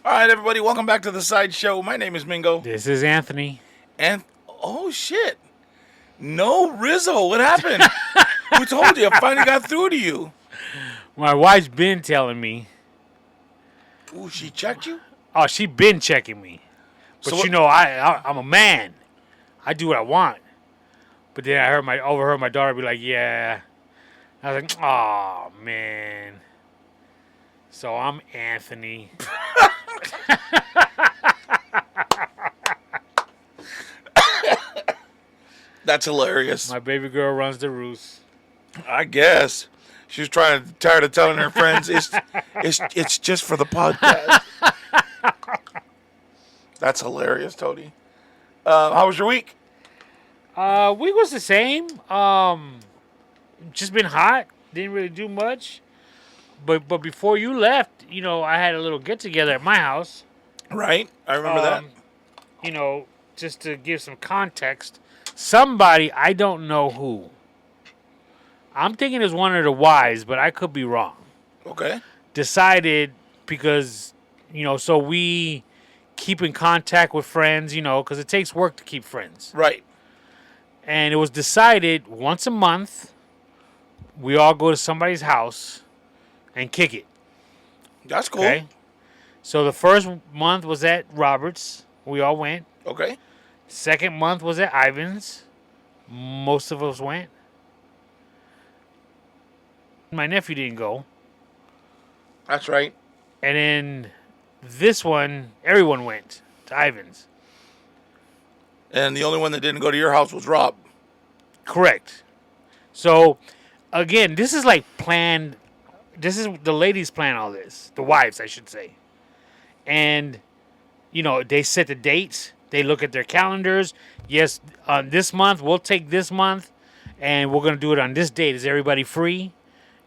All right, everybody, welcome back to the Sideshow. My name is Mingo. This is Anthony. And, oh shit, no Rizzo. What happened? Who told you? I finally got through to you. My wife's been telling me. Ooh, she checked you? Oh, she been checking me. But So what- I'm a man. I do what I want. But then I overheard my daughter be like, "Yeah." I was like, "Oh man." So I'm Anthony. That's hilarious. My baby girl runs the roost. I guess. She was tired of telling her friends, it's just for the podcast. That's hilarious, Tony. How was your week? Week was the same. Just been hot. Didn't really do much. But before you left, I had a little get together at my house. Right? I remember that. Just to give some context, somebody, I don't know who. I'm thinking it's one of the wives, but I could be wrong. Okay. Decided because, so we keep in contact with friends, because it takes work to keep friends. Right. And it was decided once a month, we all go to somebody's house and kick it. That's cool. Okay? So the first month was at Robert's. We all went. Okay. Second month was at Ivan's. Most of us went. My nephew didn't go. That's right. And then this one, everyone went to Ivan's. And the only one that didn't go to your house was Rob. Correct. So, again, this is like planned. This is the ladies plan all this. The wives, I should say. And, they set the dates. They look at their calendars. Yes, this month, we'll take this month. And we're going to do it on this date. Is everybody free?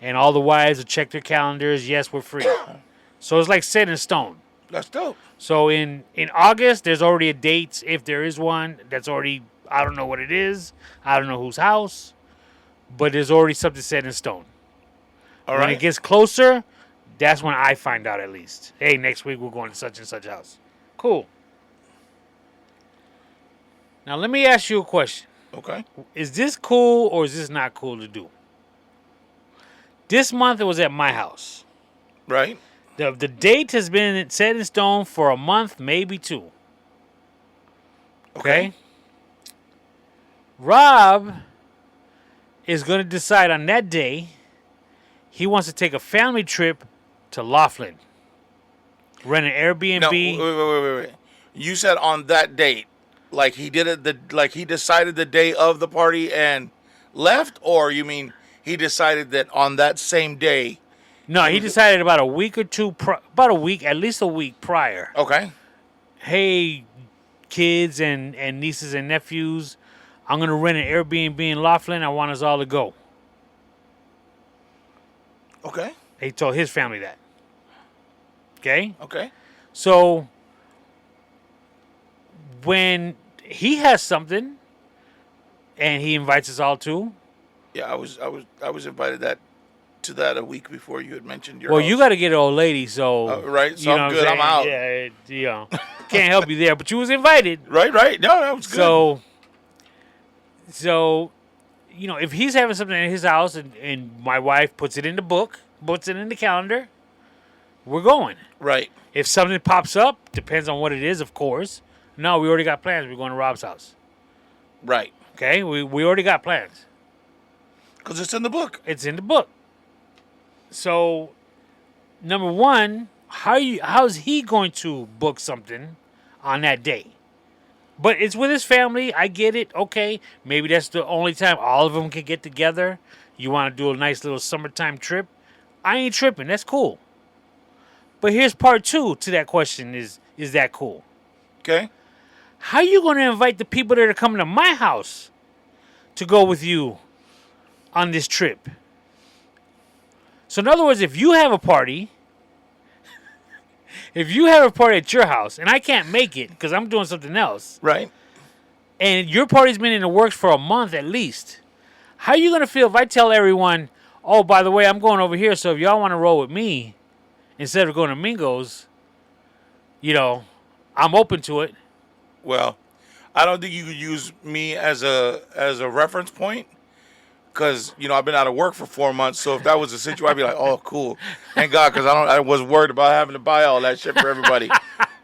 And all the wives will check their calendars. Yes, we're free. So it's like set in stone. That's dope. So in August, there's already a date, if there is one, that's already, I don't know what it is. I don't know whose house. But there's already something set in stone. All When right. it gets closer, that's when I find out at least. Hey, next week we're going to such and such house. Cool. Now let me ask you a question. Okay. Is this cool or is this not cool to do? This month it was at my house. Right. The date has been set in stone for a month, maybe two. Okay? Rob is going to decide on that day he wants to take a family trip to Laughlin. Rent an Airbnb. No, wait. You said on that date, like he did it, like he decided the day of the party and left, or you mean he decided that on that same day? No, he decided about a week or two, about a week, at least a week prior. Okay. Hey, kids and nieces and nephews, I'm going to rent an Airbnb in Laughlin. I want us all to go. Okay. He told his family that. Okay? Okay. So, when he has something and he invites us all to, Yeah, I was invited to that a week before you had mentioned your. well, house. you got to get an old lady, so right. So you know I'm what good. I'm out. saying? Yeah, can't help you there, but you was invited. Right. No, that was good. So, if he's having something in his house and my wife puts it in the book, puts it in the calendar, we're going. Right. If something pops up, depends on what it is, of course. No, we already got plans. We're going to Rob's house. Right. Okay, we already got plans. Because it's in the book. It's in the book. So, number one, how's he going to book something on that day? But it's with his family. I get it. Okay, maybe that's the only time all of them can get together. You want to do a nice little summertime trip. I ain't tripping. That's cool. But here's part two to that question: is that cool? Okay. How you going to invite the people that are coming to my house to go with you on this trip? So in other words, if you have a party at your house and I can't make it because I'm doing something else, Right. and your party's been in the works for a month at least, how are you going to feel if I tell everyone, oh, by the way, I'm going over here, so if y'all want to roll with me instead of going to Mingo's, I'm open to it. Well, I don't think you could use me as a reference point because I've been out of work for 4 months. So if that was the situation, I'd be like, oh, cool, thank God, because I was worried about having to buy all that shit for everybody.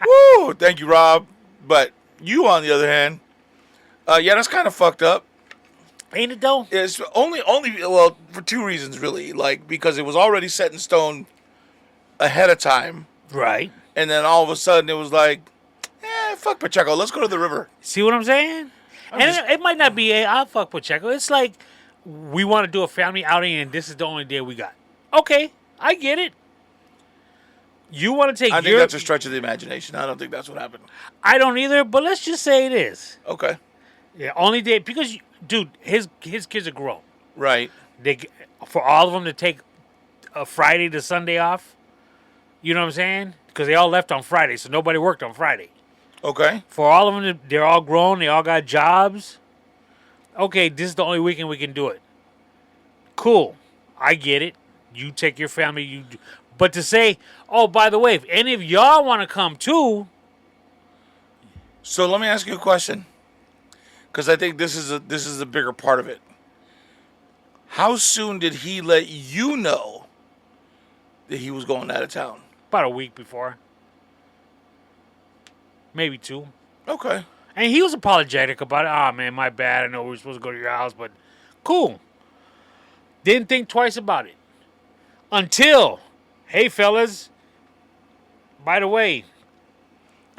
Woo! Thank you, Rob. But you, on the other hand, yeah, that's kind of fucked up. Ain't it though? It's only well for two reasons really. Like because it was already set in stone ahead of time, Right. and then all of a sudden it was like, fuck Pacheco, let's go to the river. See what I'm saying? I'm And just- it might not be I'll fuck Pacheco. It's like we want to do a family outing and this is the only day we got. Okay, I get it. You want to take I think that's a stretch of the imagination. I don't think that's what happened. I don't either, but let's just say it is. Okay, Yeah, only day because dude, his kids are grown. right. For all of them to take a Friday to Sunday off. You know what I'm saying? Because they all left on Friday, so nobody worked on Friday. Okay, For all of them, they're all grown. They all got jobs. Okay, this is the only weekend we can do it. Cool. I get it. You take your family. But to say, oh, by the way, if any of y'all want to come too, so let me ask you a question, because I think this is a bigger part of it. How soon did he let you know that he was going out of town? about a week before, maybe 2. Okay, And he was apologetic about it. Oh, man, my bad. I know we were supposed to go to your house, but cool. Didn't think twice about it. Until, hey, fellas, by the way,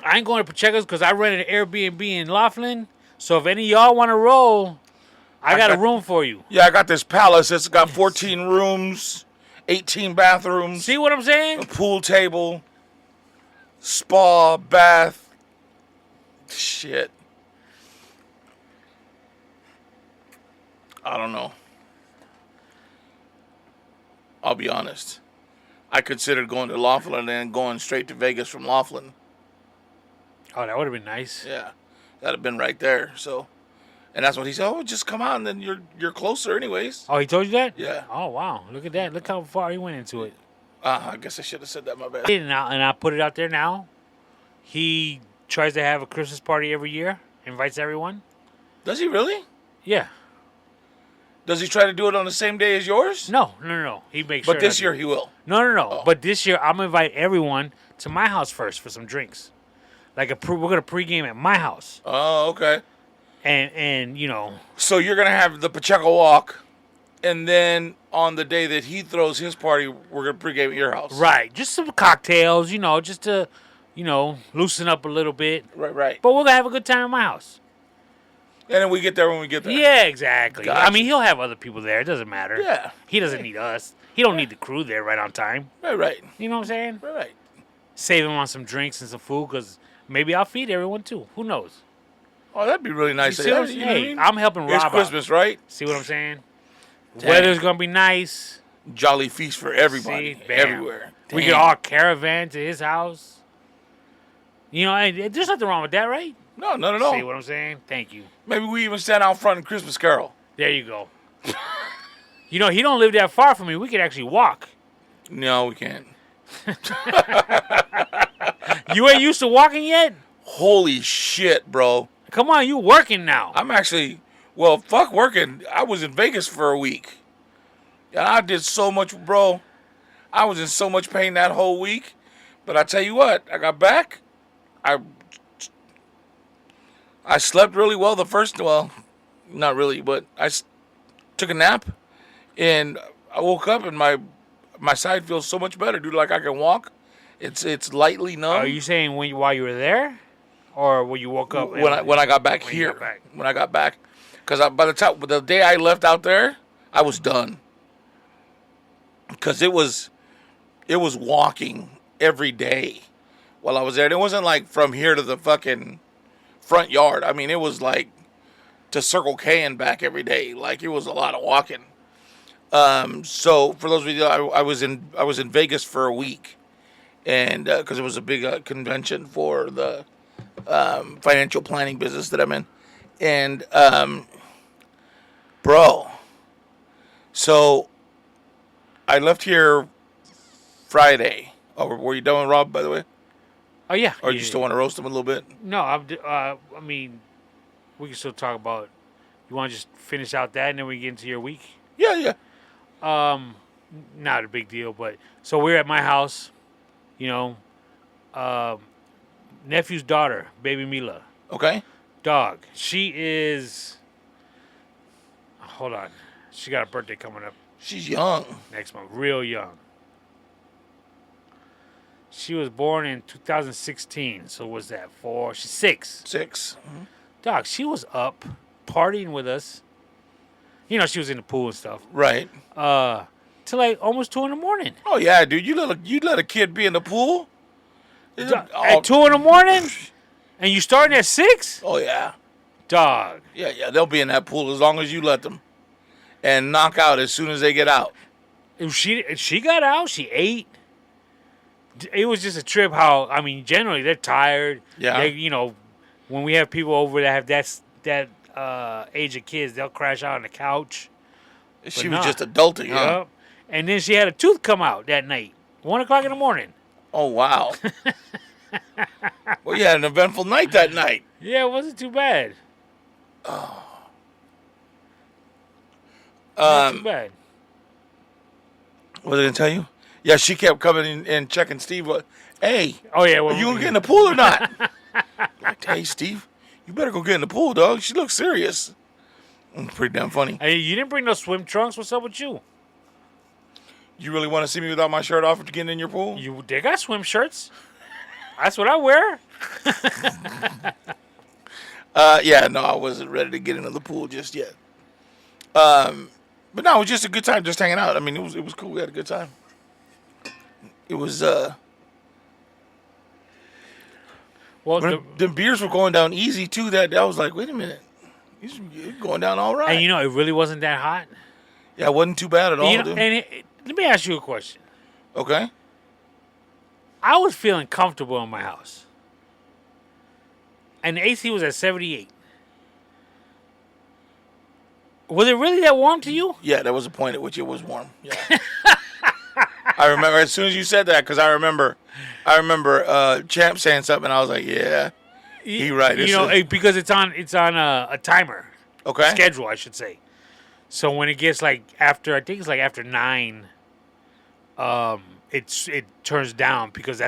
I ain't going to Pacheco's because I rented an Airbnb in Laughlin. So if any of y'all want to roll, I got a room for you. yeah, I got this palace. It's got 14 rooms, 18 bathrooms. See what I'm A saying? pool table, spa, bath. Shit. I don't know. I'll be honest. I considered going to Laughlin and then going straight to Vegas from Laughlin. Oh, that would have been nice. Yeah. That'd have been right there. So, and that's what he said. Oh, just come on, then you're closer anyways. Oh, he told you that? Yeah. Oh, wow. Look at that. Look how far he went into it. I guess I should have said that. My bad. And I put it out there now. He tries to have a Christmas party every year, invites everyone. Does he really? Yeah. Does he try to do it on the same day as yours? No. He makes sure. But this that- year he will. No. Oh. But this year, I'm going to invite everyone to my house first for some drinks. Like we're going to pregame at my house. Oh, okay. And So you're gonna have the Pacheco walk, and then on the day that he throws his party, we're gonna pregame at your house. right, just some cocktails, just to, loosen up a little bit. Right. But we're going to have a good time at my house. And then we get there when we get there. Yeah, exactly. Gotcha. I mean, he'll have other people there. It doesn't matter. Yeah. He doesn't need us. He don't need the crew there right on time. Right. You know what I'm saying? Right. Save him on some drinks and some food because maybe I'll feed everyone too. Who knows? Oh, that'd be really nice. You see what I'm saying? You know what I Hey, mean? I'm helping Rob It's out. Christmas, right? See what I'm saying? Dang. Weather's going to be nice. Jolly feast for everybody, See? Bam. everywhere. We Dang. could all caravan to his house. And there's nothing wrong with that, right? No, not at all. See what I'm saying? Thank you. Maybe we even stand out front in Christmas Carol. There you go. He don't live that far from me. We could actually walk. No, we can't. You ain't used to walking yet? Holy shit, bro. Come on, you working now. I'm actually, well, fuck working. I was in Vegas for a week. And I did so much, bro. I was in so much pain that whole week. But I tell you what, I got back. I slept really well well, not really, but took a nap. And I woke up and my side feels so much better, dude. Like I can walk. It's lightly numb. Are you saying while you were there? Or when you woke up? when I got back when you here? got back. When I got back, because by the day I left out there, I was done. Because it was walking every day while I was there. And it wasn't like from here to the fucking front yard. I mean, it was like to Circle K and back every day. Like it was a lot of walking. So for those of you, I was in Vegas for a week, and because it was a big convention for the financial planning business that I'm in, and bro, so I left here Friday. Oh, were you done with Rob, by the way? Oh yeah. Or you still want to roast them a little bit? No, I mean, we can still talk about. You want to just finish out that, and then we get into your week. Yeah, yeah. Not a big deal, but so we're at my house. You know, nephew's daughter, baby Mila, Okay. dog. She is. Hold on, she got a birthday coming up She's young. next month. Real young. She was born in 2016. So what's that? She's 6. 6. Dog, she was up partying with us. You know, she was in the pool and stuff. Right. Till like almost 2 in the morning. Oh yeah, dude. You let a kid be in the pool? At 2 in the morning? And you starting at 6? Oh yeah. Dog. Yeah. They'll be in that pool as long as you let them, and knock out as soon as they get out. She got out. She ate. It was just a trip. How I mean, generally they're tired. Yeah. They, when we have people over that have that age of kids, they'll crash out on the couch. She was just adulting, huh? Yep. And then she had a tooth come out that night, 1:00 in the morning. Oh wow. Well, you had an eventful night that night. Yeah, it wasn't too bad. Not too bad. What was I gonna tell you? Yeah, she kept coming in and checking Steve. Hey, Oh yeah, well, are you gonna get in the pool or not? Like, hey, Steve, you better go get in the pool, dog. She looks serious. Pretty damn funny. Hey, you didn't bring no swim trunks. What's up with you? You really want to see me without my shirt off to get in your pool? They got swim shirts. That's what I wear. Yeah, no, I wasn't ready to get into the pool just yet. But no, it was just a good time, just hanging out. I mean, it was cool. We had a good time. It was Well, the beers were going down easy too. That I was like, wait a minute, these are going down all right. and it really wasn't that hot. Yeah, it wasn't too bad at all. Dude. Let me ask you a question. Okay. I was feeling comfortable in my house, and the AC was at 78. Was it really that warm to you? Yeah, there was a point at which it was warm. Yeah. I remember as soon as you said that, because I remember Champ saying something, and I was like, yeah, he right. Because it's on a timer. Okay. Schedule, I should say. So when it gets I think it's after 9, it turns down because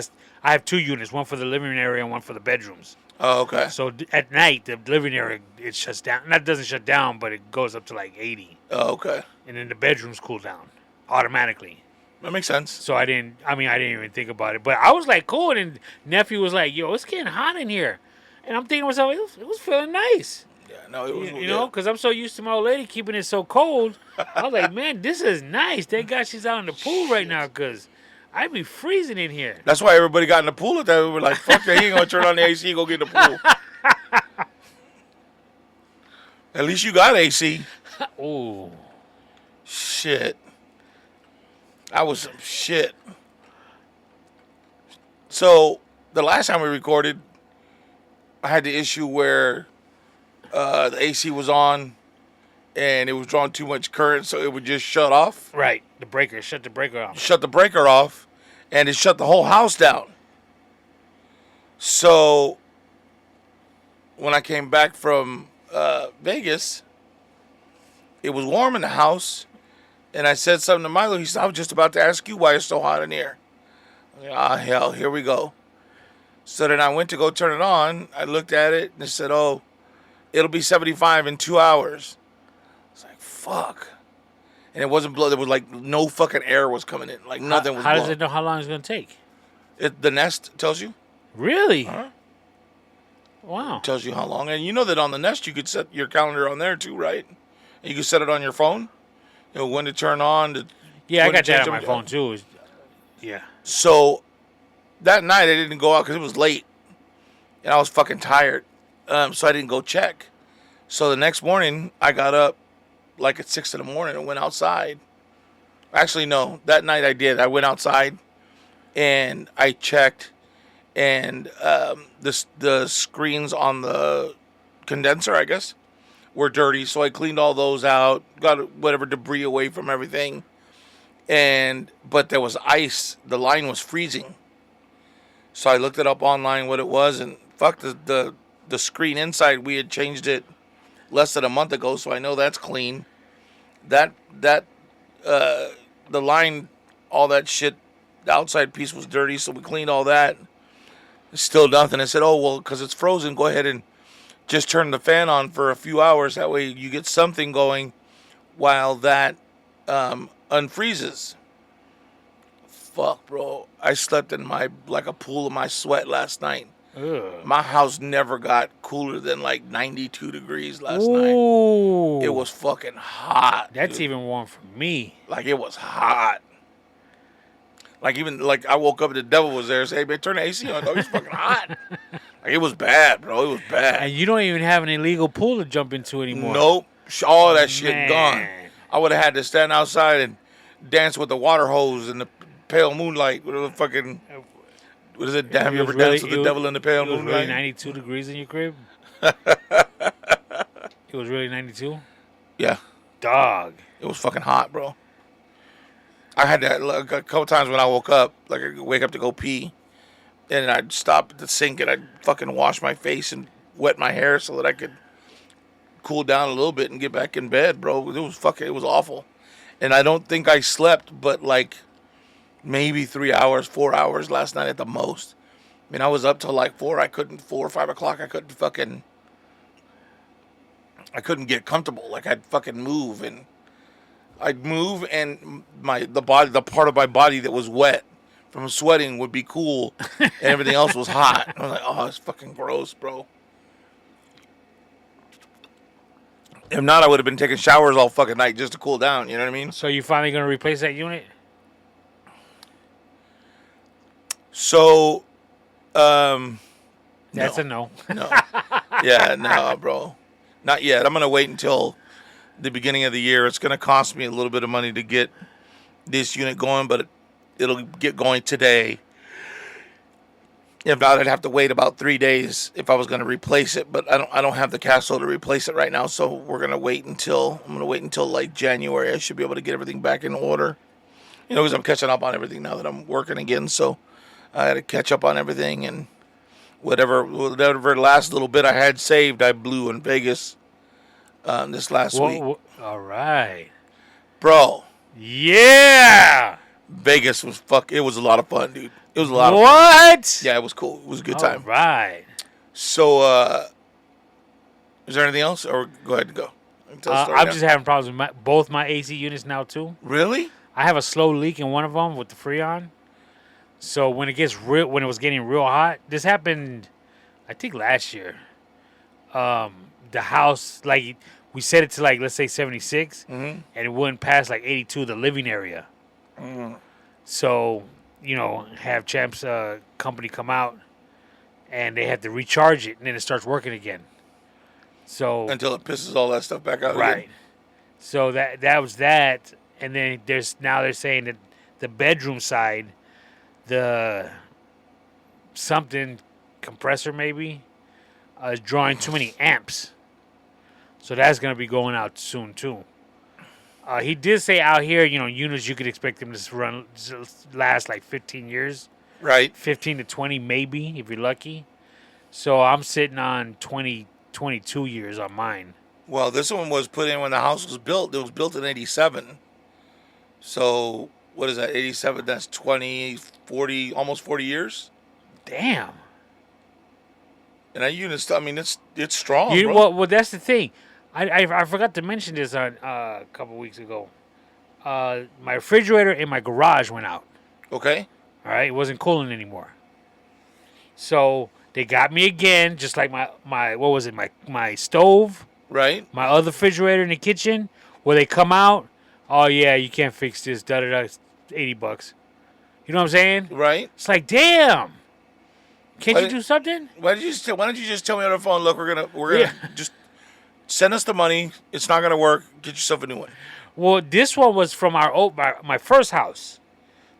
I have 2 units, one for the living area and one for the bedrooms. Oh, okay. So at night, the living area, it shuts down. That doesn't shut down, but it goes up to 80. Oh, okay. And then the bedrooms cool down automatically. That makes sense. So I didn't even think about it. But I was cool. And then nephew was like, yo, it's getting hot in here. And I'm thinking to myself, it was feeling nice. Yeah, no, it was. Because I'm so used to my old lady keeping it so cold. I was like, man, this is nice. Thank God she's out in the pool right now because I'd be freezing in here. That's why everybody got in the pool at that. We were like, fuck that. He ain't going to turn on the AC, go get in the pool. At least you got AC. Oh. Shit. That was some shit. So, the last time we recorded, I had the issue where the AC was on and it was drawing too much current, so it would just shut off. Right. Shut the breaker off. Shut the breaker off, and it shut the whole house down. So, when I came back from Vegas, it was warm in the house, and I said something to Milo. He said, I was just about to ask you why it's so hot in here. Hell, here we go. So then I went to go turn it on. I looked at it, and it said, oh, it'll be 75 in 2 hours. It's like, fuck. And it wasn't blow. There was no fucking air was coming in. Nothing was How blowing. does it know how long it's going to take? The Nest tells you. Really? Uh-huh. Wow. It tells you how long. And you know that on the Nest, you could set your calendar on there too, right? And you could set it on your phone. When to turn on. Yeah, I got that on my phone too. Yeah. So that night I didn't go out because it was late. And I was fucking tired. So I didn't go check. So the next morning, I got up at 6 in the morning and went outside. Actually, no. That night I did. I went outside and I checked. And the screens on the condenser, I guess, were dirty. So I cleaned all those out. Got whatever debris away from everything. But there was ice. The line was freezing. So I looked it up online what it was, and fuck the screen inside. We had changed it less than a month ago, so I know that's clean. That the line, all that shit, the outside piece was dirty, so we cleaned all that. It's still nothing. I said, oh well, because it's frozen, go ahead and just turn the fan on for a few hours. That way you get something going while that unfreezes. Fuck, bro. I slept in like a pool of my sweat last night. Ugh. My house never got cooler than like 92 degrees last night. Ooh. It was fucking hot. That's dude. even warm for me. Like it was hot. Like even like I woke up and the devil was there and said, hey man, turn the AC on. Dog. It's fucking hot. Like it was bad, bro. It was bad. And you don't even have an illegal pool to jump into anymore. Nope. All that shit Man. gone. I would have had to stand outside and dance with the water hose in the pale moonlight. What is it? Damn, you ever danced with the devil in the pale It was moonlight? really 92 degrees in your crib? It was really 92? Yeah. Dog. It was fucking hot, bro. I had that like, a couple times when I woke up, like I'd wake up to go pee, and I'd stop at the sink and I'd fucking wash my face and wet my hair so that I could cool down a little bit and get back in bed, bro. It was awful. And I don't think I slept but like maybe 3 hours, 4 hours last night at the most. I mean, I was up till like 4 or 5 o'clock. I couldn't get comfortable. Like I'd fucking move and the part of my body that was wet from sweating would be cool and everything else was hot. I was like, oh, it's fucking gross, bro. If not, I would have been taking showers all fucking night just to cool down. You know what I mean? So you finally going to replace that unit? So, That's no. a no. No. Yeah, no, bro. Not yet. I'm going to wait until the beginning of the year. It's going to cost me a little bit of money to get this unit going, but it'll get going today. If not, I'd have to wait about 3 days if I was going to replace it, but I don't have the cash flow to replace it right now, so I'm going to wait until like January. I should be able to get everything back in order. You know, because I'm catching up on everything now that I'm working again, so I had to catch up on everything, and whatever last little bit I had saved, I blew in Vegas this last week. All right. Bro. Yeah. Vegas it was a lot of fun, dude. It was a lot of fun. What? Yeah, it was cool. It was a good time. All right. So, is there anything else? Or go ahead and go. I'm just having problems with both my AC units now, too. Really? I have a slow leak in one of them with the Freon. So when it was getting real hot, this happened, I think last year. The house, like we set it to like let's say 76, and it wouldn't pass like 82, the living area. So have Champ's company come out, and they had to recharge it, and then it starts working again. So until it pisses all that stuff back out. Right. Again. So that was that, and then they're saying that the bedroom side, the something compressor maybe is drawing too many amps. So that's going to be going out soon too. He did say out here, units you could expect them to last like 15 years. Right. 15 to 20 maybe if you're lucky. So I'm sitting on 22 years on mine. Well, this one was put in when the house was built. It was built in 87. So what is that, 87? That's 20, 40, almost 40 years. Damn. And that unit's, I mean, it's strong, bro. Well, that's the thing. I forgot to mention this on a couple weeks ago. My refrigerator in my garage went out. Okay. All right, it wasn't cooling anymore. So they got me again, just like my stove. Right. My other refrigerator in the kitchen, where they come out. Oh yeah, you can't fix this. Da da da. It's $80. You know what I'm saying? Right. It's like, damn. Can't you do something? Why don't you just tell me on the phone? Look, we're gonna just send us the money. It's not gonna work. Get yourself a new one. Well, this one was from my first house.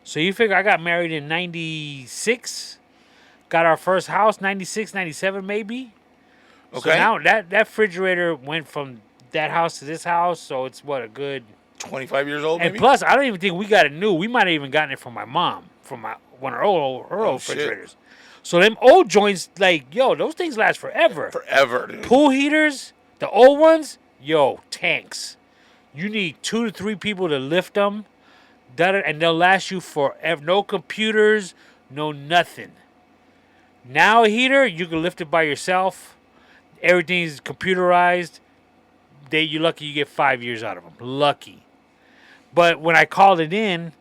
So you figure I got married in 96. Got our first house 96, 97 maybe. Okay. So now that refrigerator went from that house to this house. So it's a good 25 years old, maybe? And plus, I don't even think we got it new. We might have even gotten it from my mom, one of her old shit. refrigerators. So them old joints, like, yo, those things last forever. Forever, dude. Pool heaters, the old ones, yo, tanks. You need 2 to 3 people to lift them, and they'll last you forever. No computers, no nothing. Now a heater, you can lift it by yourself. Everything's computerized. You're lucky you get 5 years out of them. Lucky. But when I called it in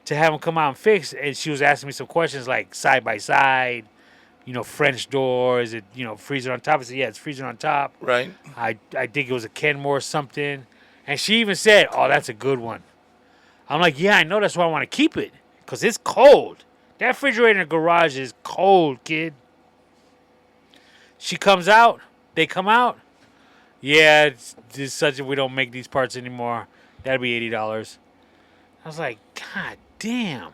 to have them come out and fix, and she was asking me some questions like side by side, French door, is it, freezer on top? I said, yeah, it's freezer on top. Right. I think it was a Kenmore or something. And she even said, oh, that's a good one. I'm like, yeah, I know, that's why I want to keep it. Because it's cold. That refrigerator in the garage is cold, kid. She comes out. They come out. Yeah, it's such that we don't make these parts anymore. That'd be $80. I was like, God damn.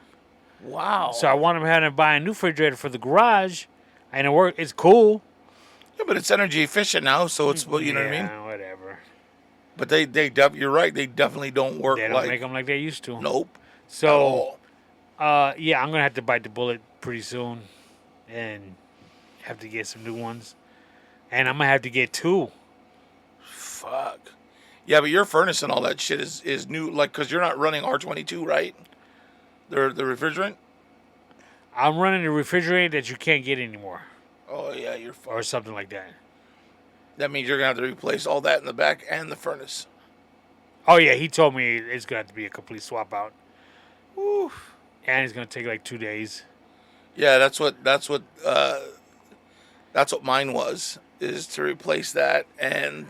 Wow. So I want them having to buy a new refrigerator for the garage. And it's cool. Yeah, but it's energy efficient now, so it's, you know what I mean? Yeah, whatever. But you're right, they definitely don't work They don't make them like they used to. Nope. So, yeah, I'm going to have to bite the bullet pretty soon and have to get some new ones. And I'm going to have to get 2. Fuck. Yeah, but your furnace and all that shit is new, like, because you're not running R22, right? The refrigerant? I'm running a refrigerator that you can't get anymore. Oh, yeah, you're fucked. Or something like that. That means you're going to have to replace all that in the back and the furnace. Oh, yeah, he told me it's going to have to be a complete swap out. Woo. And it's going to take like 2 days. Yeah, that's what mine was, is to replace that and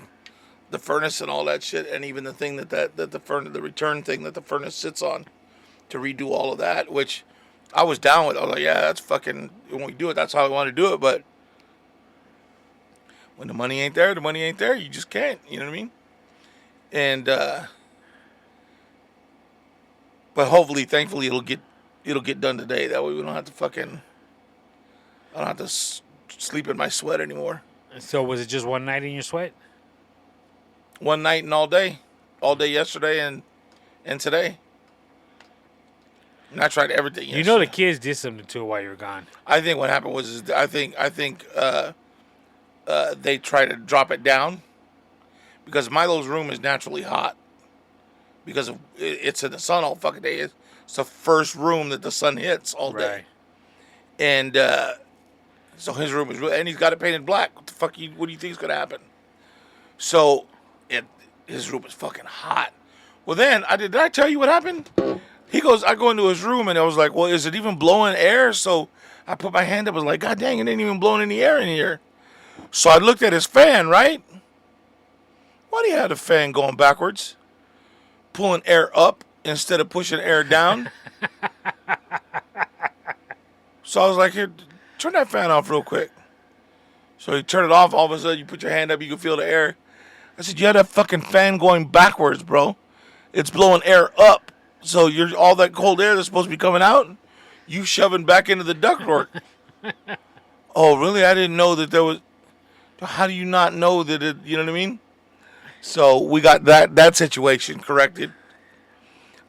the furnace and all that shit, and even the thing the return thing that the furnace sits on, to redo all of that, which I was down with. I was like, yeah, that's fucking, when we do it, that's how I want to do it, but when the money ain't there, you just can't, you know what I mean? And but hopefully, thankfully, it'll get done today. That way we don't have to I don't have to sleep in my sweat anymore. So was it just one night in your sweat? One night and all day yesterday and today. And I tried everything yesterday. You know the kids did something to it while you were gone. I think what happened was I think they tried to drop it down because Milo's room is naturally hot because it's in the sun all fucking day. It's the first room that the sun hits all day. Right. And so his room is, and he's got it painted black. What the fuck? What do you think is gonna happen? So his room is fucking hot. Well, then did I tell you what happened? He goes, I go into his room and I was like, well, is it even blowing air? So I put my hand up. I was like, God dang, it ain't even blowing any air in here. So I looked at his fan, right? Why do you have the fan going backwards? Pulling air up instead of pushing air down. So I was like, here, turn that fan off real quick. So you turn it off, all of a sudden you put your hand up, you can feel the air. I said, you had that fucking fan going backwards, bro. It's blowing air up. So all that cold air that's supposed to be coming out, you shoving back into the ductwork. Oh, really? I didn't know that there was. How do you not know that it, you know what I mean? So we got that situation corrected.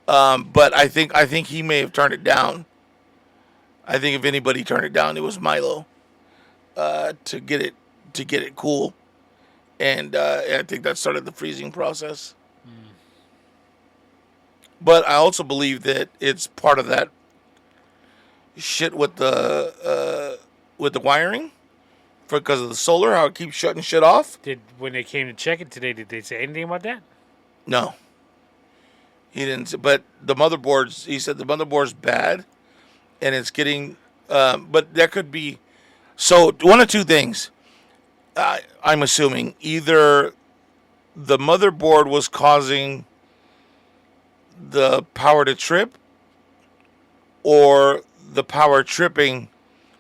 But I think he may have turned it down. I think if anybody turned it down, it was Milo. To get it cool. And I think that started the freezing process. But I also believe that it's part of that shit with the wiring, because of the solar, how it keeps shutting shit off. When they came to check it today, did they say anything about that? No. He didn't. But he said the motherboard's bad, and it's getting. But that could be. So one of two things. I'm assuming either the motherboard was causing the power to trip, or the power tripping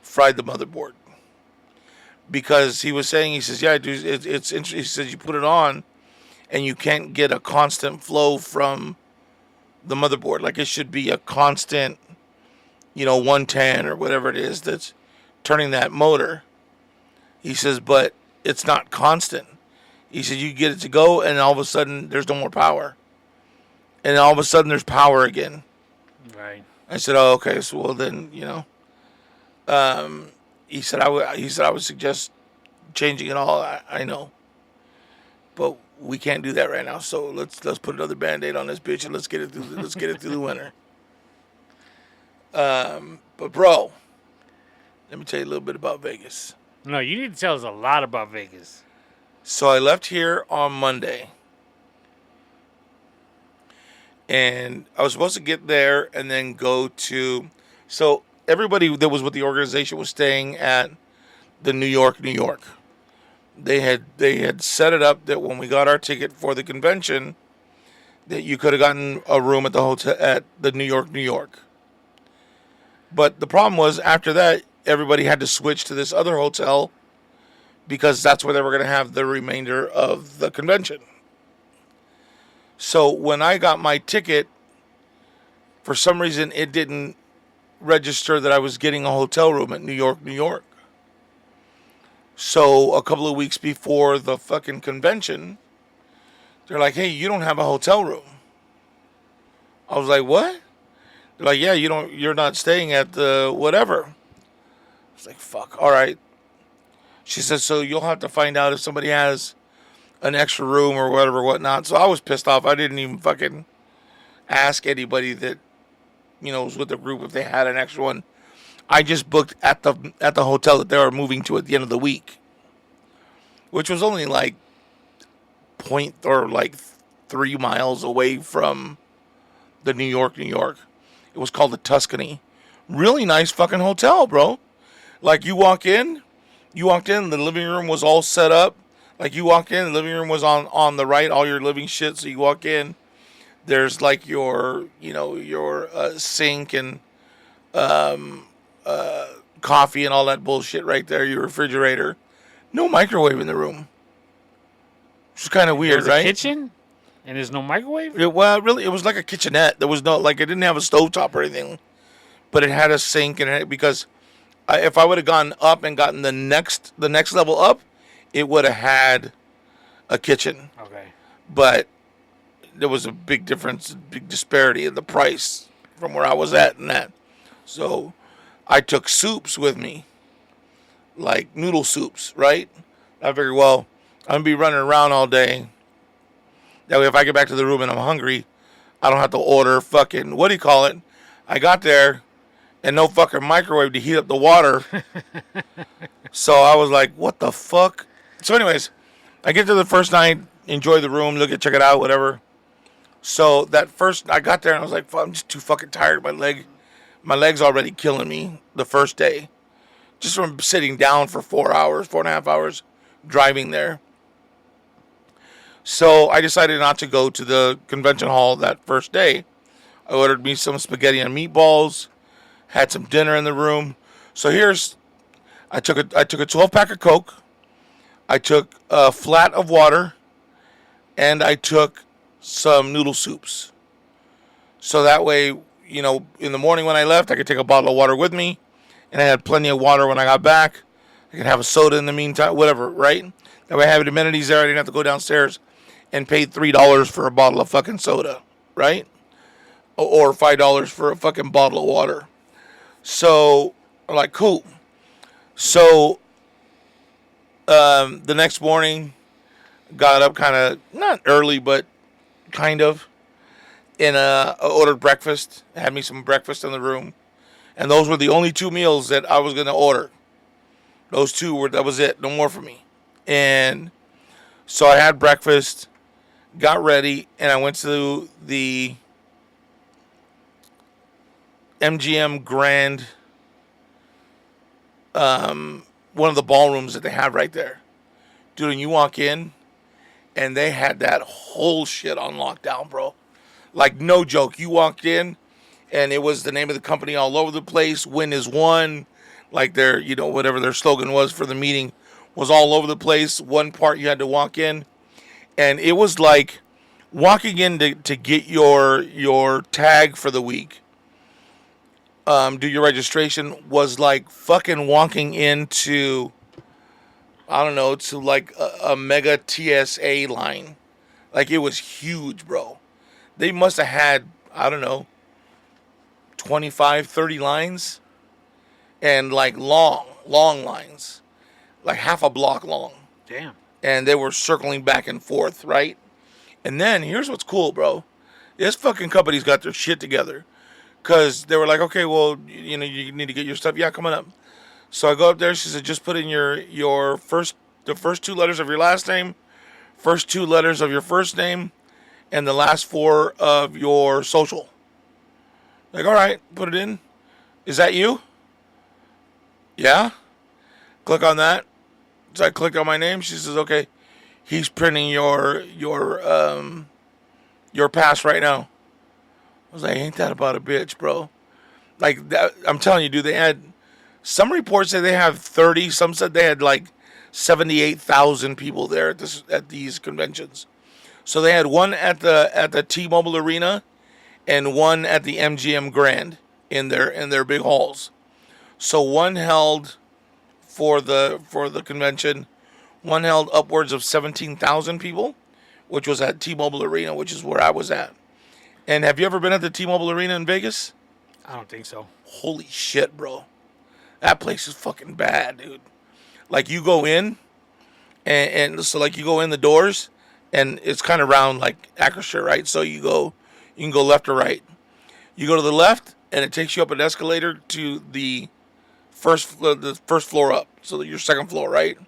fried the motherboard. Because he was saying, he says, yeah, dude, it's interesting. He says you put it on, and you can't get a constant flow from the motherboard. Like it should be a constant, 110 or whatever it is that's turning that motor. He says, but it's not constant. He said you get it to go, and all of a sudden there's no more power. And all of a sudden there's power again. Right. I said, "Oh, okay. So well then, he said I would suggest changing it all. I know, but we can't do that right now. So let's put another band-aid on this bitch and let's get it through the winter." But bro, let me tell you a little bit about Vegas. No, you need to tell us a lot about Vegas. So I left here on Monday, and I was supposed to get there and then go to. So everybody that was with the organization was staying at the New York, New York. They had set it up that when we got our ticket for the convention, that you could have gotten a room at the hotel at the New York, New York. But the problem was after that, everybody had to switch to this other hotel because that's where they were going to have the remainder of the convention. So when I got my ticket, for some reason it didn't register that I was getting a hotel room at New York, New York. So a couple of weeks before the fucking convention, they're like, "Hey, you don't have a hotel room." I was like, "What?" They're like, "Yeah, you're not staying at the whatever." I was like, "Fuck, all right." She says, "So you'll have to find out if somebody has an extra room or whatever, whatnot." So I was pissed off. I didn't even fucking ask anybody that, was with the group if they had an extra one. I just booked at the hotel that they were moving to at the end of the week, which was only like point or like 3 miles away from the New York, New York. It was called the Tuscany. Really nice fucking hotel, bro. Like you walked in, the living room was all set up. Like you walk in, the living room was on the right, all your living shit. So you walk in, there's like your sink and coffee and all that bullshit right there. Your refrigerator, no microwave in the room. Which is kind of weird, There's right? a kitchen, and there's no microwave. Well, really, it was like a kitchenette. There was no it didn't have a stovetop or anything, but it had a sink in it because if I would have gone up and gotten the next level up, it would have had a kitchen. Okay. But there was a big difference, big disparity in the price from where I was at and that. So I took soups with me, like noodle soups, right? I figured, well, I'm going to be running around all day. That way, if I get back to the room and I'm hungry, I don't have to order fucking, what do you call it? I got there and no fucking microwave to heat up the water. So I was like, what the fuck? So anyways, I get to the first night, enjoy the room, check it out, whatever. So that first, I got there and I was like, I'm just too fucking tired. My leg's already killing me the first day. Just from sitting down for 4.5 hours, driving there. So I decided not to go to the convention hall that first day. I ordered me some spaghetti and meatballs, had some dinner in the room. So I took a 12-pack of Coke, I took a flat of water, and I took some noodle soups. So that way, in the morning when I left, I could take a bottle of water with me, and I had plenty of water when I got back. I could have a soda in the meantime, whatever, right? That way I have amenities there. I didn't have to go downstairs and pay $3 for a bottle of fucking soda, right? Or $5 for a fucking bottle of water. So I'm like, cool. So the next morning, got up kind of, not early, but kind of. And I ordered breakfast. Had me some breakfast in the room. And those were the only 2 meals that I was going to order. That was it. No more for me. And so I had breakfast, got ready, and I went to the MGM Grand, one of the ballrooms that they have right there. Dude, and you walk in, and they had that whole shit on lockdown, bro. Like, no joke. You walked in, and it was the name of the company all over the place. Win is one. Like their, whatever their slogan was for the meeting was all over the place. One part you had to walk in, and it was like walking in to get your tag for the week. Do your registration was like fucking walking into, I don't know, to like a mega TSA line. Like it was huge, bro. They must have had, I don't know, 25, 30 lines, and like long lines, like half a block long. Damn. And they were circling back and forth, right? And then here's what's cool, bro. This fucking company's got their shit together. Because they were like, okay, well, you need to get your stuff. Yeah, come on up. So I go up there. She said, just put in the first two letters of your last name, first two letters of your first name, and the last four of your social. Like, all right, put it in. Is that you? Yeah. Click on that. So I clicked on my name. She says, okay, he's printing your pass right now. I was like, ain't that about a bitch, bro? Like, that, I'm telling you, dude, they had, some reports said they have 30, some said they had like 78,000 people there at these conventions. So they had one at the T-Mobile Arena and one at the MGM Grand in their big halls. So one held for the convention, one held upwards of 17,000 people, which was at T-Mobile Arena, which is where I was at. And have you ever been at the T-Mobile Arena in Vegas? I don't think so. Holy shit, bro. That place is fucking bad, dude. Like, you go in, and so, like, you go in the doors, and it's kind of round like Acrisure, right? So you can go left or right. You go to the left, and it takes you up an escalator to the first floor up. So your second floor, right?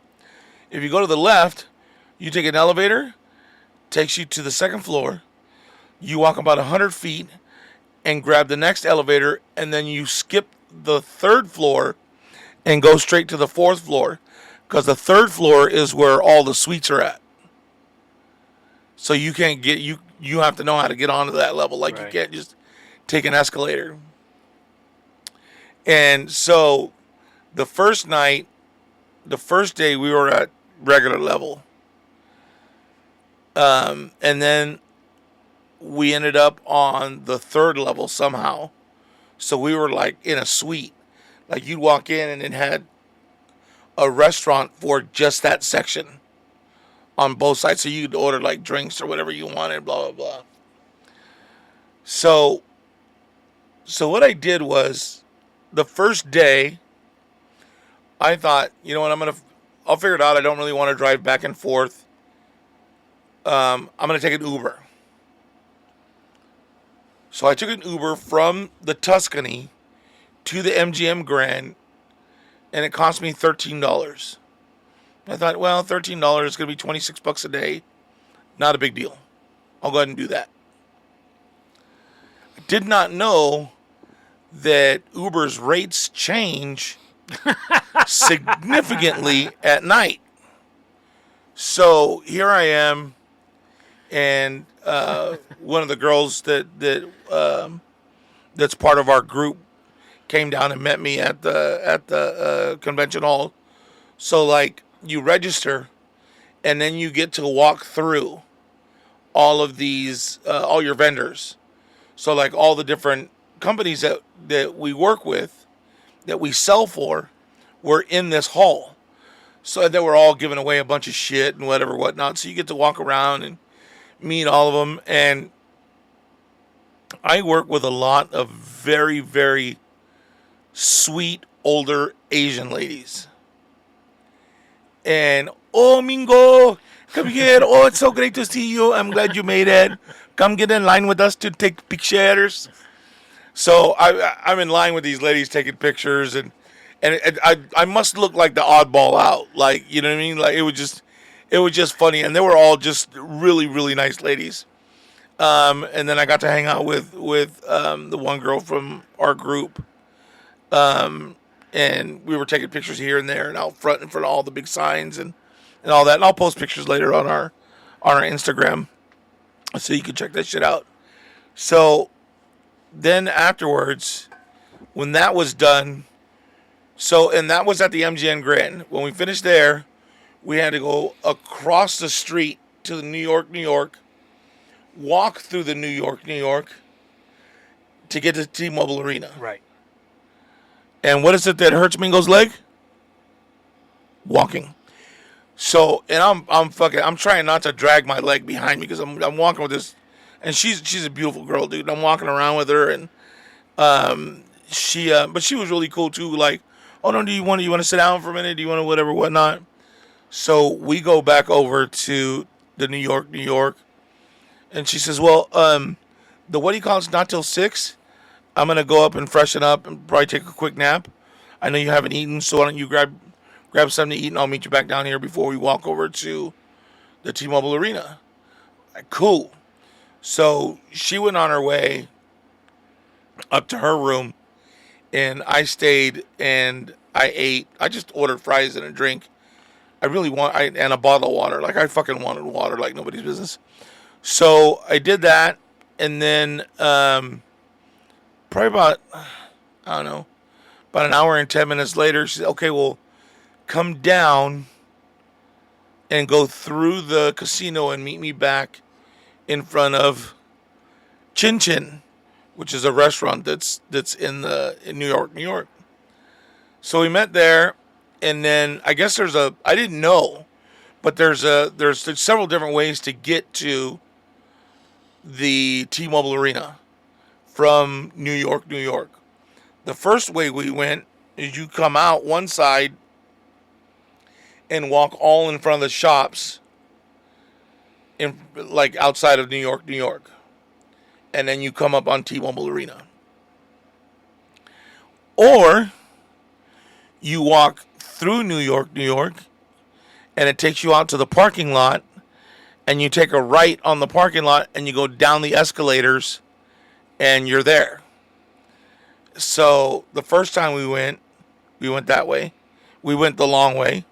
If you go to the left, you take an elevator, takes you to the second floor. You walk about 100 feet and grab the next elevator, and then you skip the third floor and go straight to the fourth floor, because the third floor is where all the suites are at. So you can't get, you have to know how to get onto that level. Like, right. You can't just take an escalator. And so the first day we were at regular level. And then we ended up on the third level somehow. So we were like in a suite. Like, you'd walk in and it had a restaurant for just that section on both sides. So you could order like drinks or whatever you wanted, blah, blah, blah. So what I did was, the first day, I thought, you know what, I'll figure it out. I don't really want to drive back and forth. I'm going to take an Uber. So I took an Uber from the Tuscany to the MGM Grand, and it cost me $13. I thought, well, $13 is going to be $26 a day. Not a big deal. I'll go ahead and do that. I did not know that Uber's rates change significantly at night. So here I am, and one of the girls that's part of our group came down and met me at the convention hall. So, like, you register, and then you get to walk through all of these, all your vendors. So, like, all the different companies that we work with, that we sell for, were in this hall. So they were all giving away a bunch of shit and whatnot. So you get to walk around and meet all of them. And I work with a lot of very, very sweet, older Asian ladies. And, oh, Mingo, come here. Oh, it's so great to see you. I'm glad you made it. Come get in line with us to take pictures. So I'm in line with these ladies taking pictures, and I must look like the oddball out. Like, you know what I mean? Like, it was just funny. And they were all just really, really nice ladies. And then I got to hang out with the one girl from our group. And we were taking pictures here and there and out front in front of all the big signs and all that. And I'll post pictures later on our Instagram, so you can check that shit out. So then afterwards, when that was done, and that was at the MGM Grand. When we finished there, we had to go across the street to the New York, walk through the New York, to get to T-Mobile Arena. Right. And what is it that hurts Mingo's leg? Walking. So, and I'm trying not to drag my leg behind me, because I'm walking with this, and she's a beautiful girl, dude. I'm walking around with her, and But she was really cool too. Like, oh no, do you want to sit down for a minute? Do you want to whatever whatnot? So we go back over to the New York, and she says, well, the what do you call it's not till 6. I'm gonna go up and freshen up and probably take a quick nap. I know you haven't eaten, so why don't you grab something to eat, and I'll meet you back down here before we walk over to the T-Mobile Arena. Like, cool. So she went on her way up to her room, and I stayed and I ate. I just ordered fries and a drink. And a bottle of water. Like, I fucking wanted water like nobody's business. So I did that, and then probably about, I don't know, about an hour and 10 minutes later, she said, okay, well, come down and go through the casino and meet me back in front of Chin Chin, which is a restaurant that's in New York, New York. So we met there, and then I guess I didn't know, but there's several different ways to get to the T-Mobile Arena from New York, New York. The first way we went is you come out one side and walk all in front of the shops in like outside of New York, New York. And then you come up on T-Mobile Arena. Or you walk through New York, New York, and it takes you out to the parking lot, and you take a right on the parking lot, and you go down the escalators, and you're there. So the first time we went that way. We went the long way.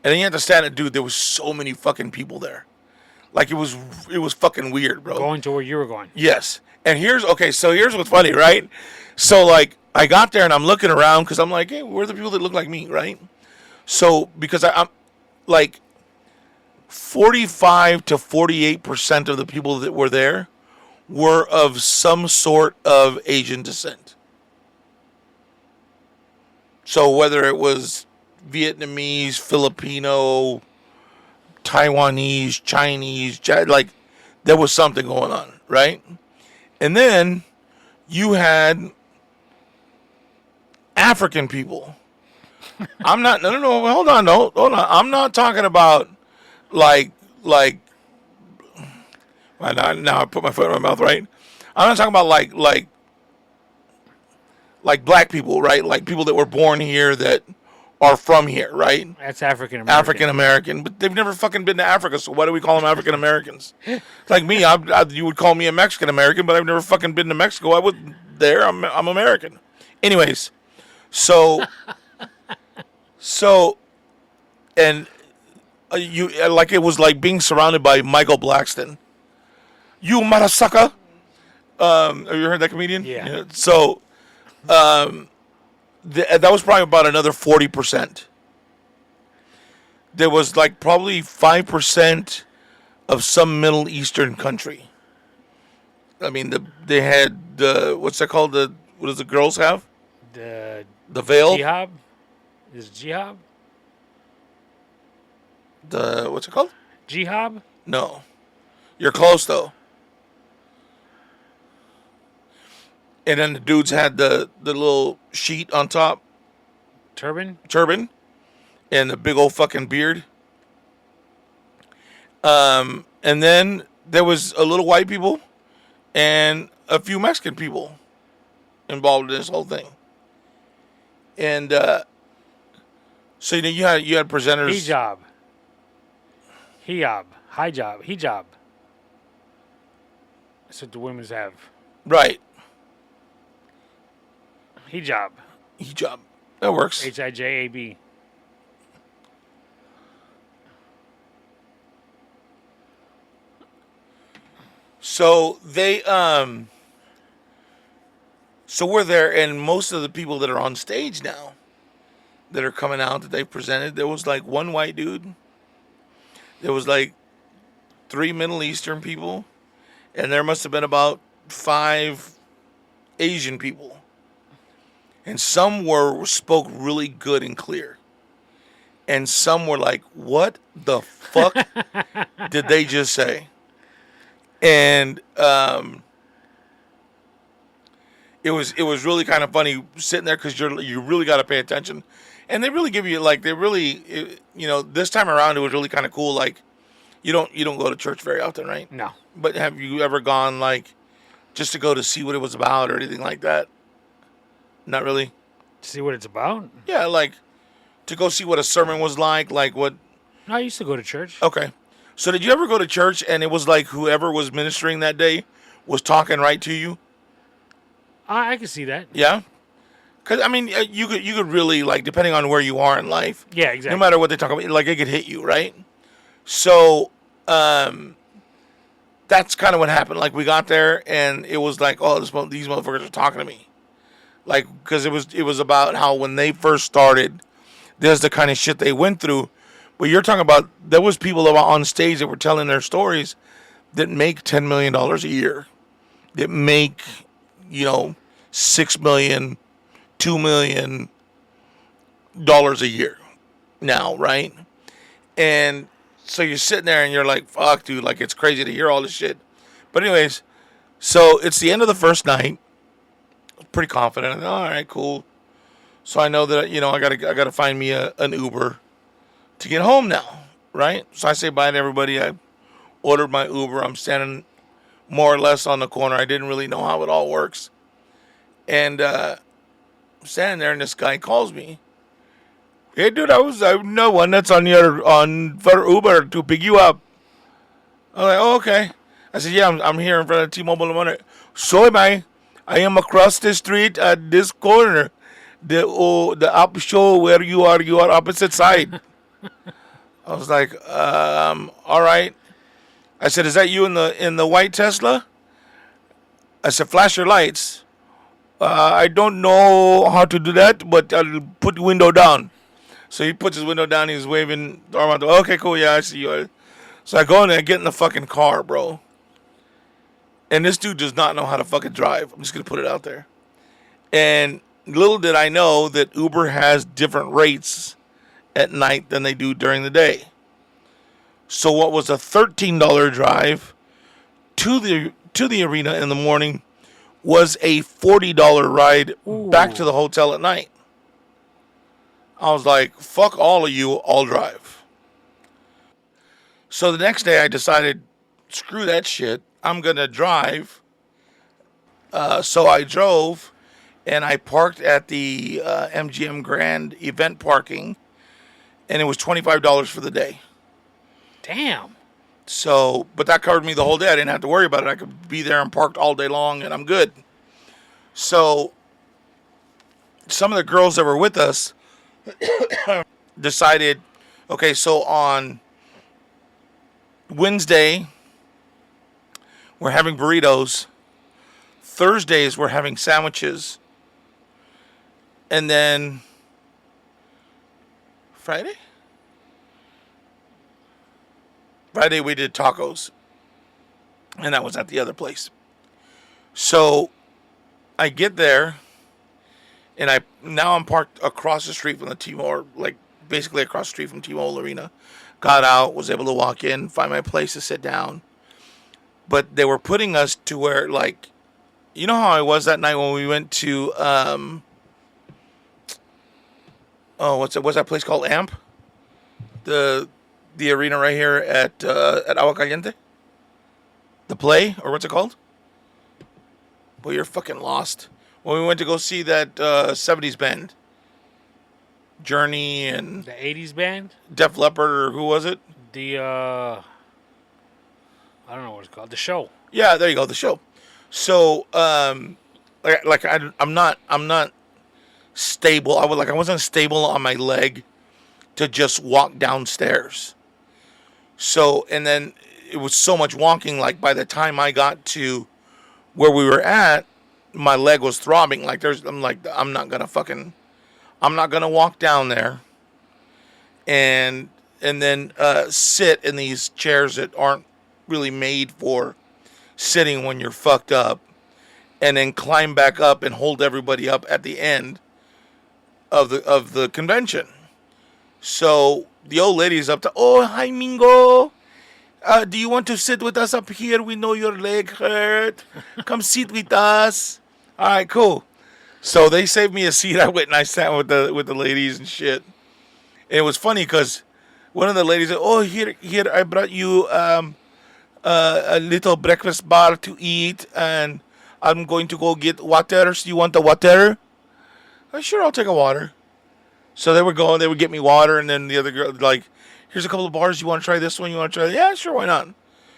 And then you had to stand it, dude. There was so many fucking people there. Like, it was fucking weird, bro. Going to where you were going. Yes. And here's what's funny, right? So, like, I got there and I'm looking around because I'm like, hey, where are the people that look like me, right? So, because I'm like 45 to 48% of the people that were there were of some sort of Asian descent. So, whether it was Vietnamese, Filipino, Taiwanese, Chinese, like, there was something going on, right? And then you had African people. No, hold on. I'm not talking about like, well, now I put my foot in my mouth, right? I'm not talking about like black people, right? Like people that were born here that are from here, right? That's African American. African American, but they've never fucking been to Africa, so why do we call them African Americans? Like me, you would call me a Mexican American, but I've never fucking been to Mexico. I wasn't there. I'm American. Anyways, so and you like it was like being surrounded by Michael Blackston. You motherfucker. Have you heard that comedian? Yeah. So, that was probably about another 40%. There was like probably 5% of some Middle Eastern country. I mean, they had what's that called? What does the girls have? The veil. Jihad? Is it jihad? What's it called? Jihad? No, you're close though. And then the dudes had the little sheet on top. Turban? And the big old fucking beard. And then there was a little white people and a few Mexican people involved in this whole thing. And so you had presenters. Hijab. That's what the women's have. Right. Hijab. That works. Hijab. So so we're there, and most of the people that are on stage now that are coming out that they presented, there was like one white dude. There was like 3 Middle Eastern people, and there must have been about 5 Asian people. And some spoke really good and clear. And some were like, what the fuck did they just say? And it it was really kind of funny sitting there because you really got to pay attention, and they really give you like they really this time around it was really kind of cool. Like you don't go to church very often, right? No. But have you ever gone like just to go to see what it was about or anything like that? Not really. See what it's about? Yeah, like to go see what a sermon was like what. No, I used to go to church. Okay. So did you ever go to church and it was like whoever was ministering that day was talking right to you? I can see that. Yeah. Because I mean, you could really like depending on where you are in life. Yeah, exactly. No matter what they talk about, like it could hit you, right? So that's kind of what happened. Like we got there and it was like, oh, these motherfuckers are talking to me, like because it was about how when they first started, there's the kind of shit they went through. But you're talking about there was people that were on stage that were telling their stories that make $10 million a year, that make $6 million, $2 million a year now, right? And so you're sitting there and you're like, fuck, dude, like it's crazy to hear all this shit. But anyways, so it's the end of the first night. Pretty confident. All right, cool. So I know that I gotta find me an Uber to get home now, right? So I say bye to everybody. I ordered my Uber. I'm standing more or less on the corner. I didn't really know how it all works, and I'm standing there, and this guy calls me. Hey, dude, I'm the one that's on for Uber to pick you up. I'm like, oh, okay. I said, yeah, I'm here in front of T-Mobile Money. So am I. I am across the street at this corner. The up show where you are opposite side. I was like, all right. I said, is that you in the white Tesla? I said, flash your lights. I don't know how to do that, but I'll put the window down. So he puts his window down. He's waving the arm out. Okay, cool. Yeah, I see you. So I go in there, get in the fucking car, bro. And this dude does not know how to fucking drive. I'm just going to put it out there. And little did I know that Uber has different rates at night than they do during the day. So what was a $13 drive to the arena in the morning was a $40 ride back to the hotel at night. I was like, fuck all of you, I'll drive. So the next day I decided, screw that shit, I'm going to drive. So I drove and I parked at the MGM Grand event parking, and it was $25 for the day. Damn. So, but that covered me the whole day. I didn't have to worry about it. I could be there and parked all day long, and I'm good. So, some of the girls that were with us decided, okay, so on Wednesday, we're having burritos. Thursdays, we're having sandwiches. And then Friday, we did tacos. And that was at the other place. So I get there, and I'm parked across the street from the T-Mobile, like basically across the street from T-Mobile Arena. Got out, was able to walk in, find my place to sit down. But they were putting us to where, like, you know how I was that night when we went to, what's that place called? Amp? The arena right here at Agua Caliente? The Play, or what's it called? Boy, you're fucking lost. When we went to go see that 70s band. Journey and... The 80s band? Def Leppard, or who was it? I don't know what it's called. The Show. Yeah, there you go, the Show. So, I'm not stable. I wasn't stable on my leg to just walk downstairs. So, and then it was so much walking, like by the time I got to where we were at, my leg was throbbing. Like I'm not gonna walk down there and then sit in these chairs that aren't really made for sitting when you're fucked up, and then climb back up and hold everybody up at the end of the convention. So the old lady's up to, oh, hi, Mingo. Do you want to sit with us up here? We know your leg hurt. Come sit with us. All right, cool. So they saved me a seat. I went and I sat with the ladies and shit. And it was funny because one of the ladies said, "Oh, here, I brought you a little breakfast bar to eat, and I'm going to go get water. So you want the water?" Sure, I'll take a water. So they were going. They would get me water, and then the other girl like, "Here's a couple of bars. You want to try this one? You want to try that?" Yeah, sure, why not?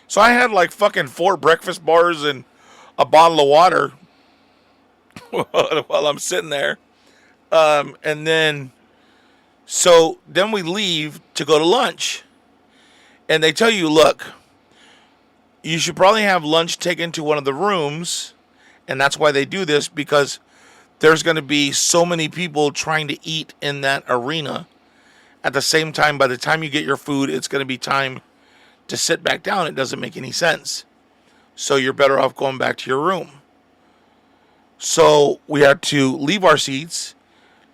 So I had like fucking 4 breakfast bars and a bottle of water while I'm sitting there. And then, so then we leave to go to lunch. And they tell you, look, you should probably have lunch taken to one of the rooms. And that's why they do this, because there's going to be so many people trying to eat in that arena. At the same time, by the time you get your food, it's going to be time to sit back down. It doesn't make any sense. So you're better off going back to your room. So we had to leave our seats,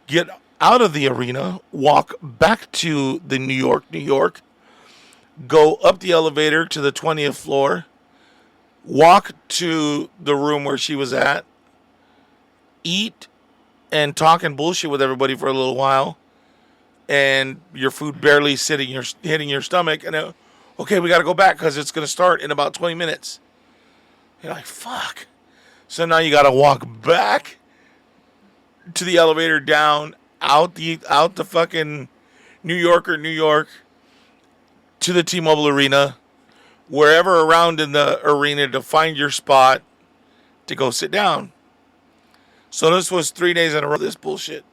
get out of the arena, walk back to the New York, go up the elevator to the 20th floor, walk to the room where she was at, eat and talk and bullshit with everybody for a little while, and your food barely hitting your stomach, and okay, we got to go back because it's going to start in about 20 minutes. You're like, fuck. So now you got to walk back to the elevator, down out the fucking New York, to the T-Mobile Arena, wherever around in the arena to find your spot to go sit down. So this was 3 days in a row, this bullshit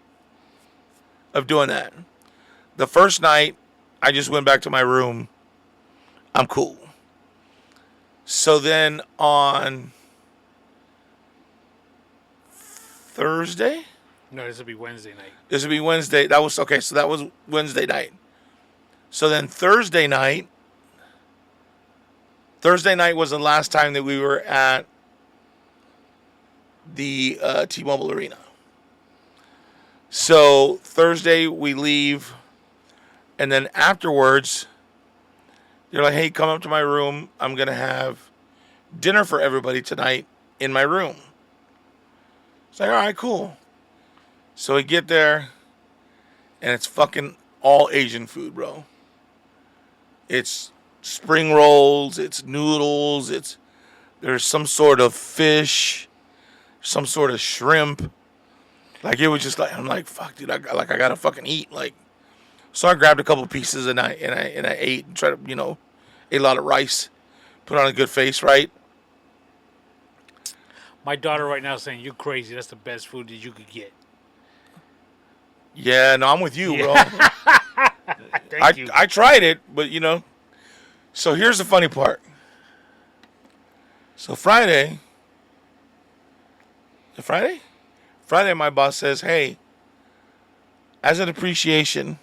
of doing that. The first night, I just went back to my room. I'm cool. So then on Thursday? No, this will be Wednesday night. This would be Wednesday. That was okay. So that was Wednesday night. So then Thursday night was the last time that we were at the T-Mobile Arena. So Thursday we leave, and then afterwards, they're like, "Hey, come up to my room. I'm gonna have dinner for everybody tonight in my room." It's like, all right, cool. So we get there, and it's fucking all Asian food, bro. It's spring rolls, it's noodles, there's some sort of fish, some sort of shrimp. Like, it was just like, I'm like, fuck, dude, I gotta fucking eat. Like, so I grabbed a couple pieces and I ate and tried to, ate a lot of rice, put on a good face, right? My daughter right now is saying, "You're crazy. That's the best food that you could get." Yeah, no, I'm with you, bro. Thank you. I tried it, but so here's the funny part. So Friday, my boss says, "Hey, as an appreciation,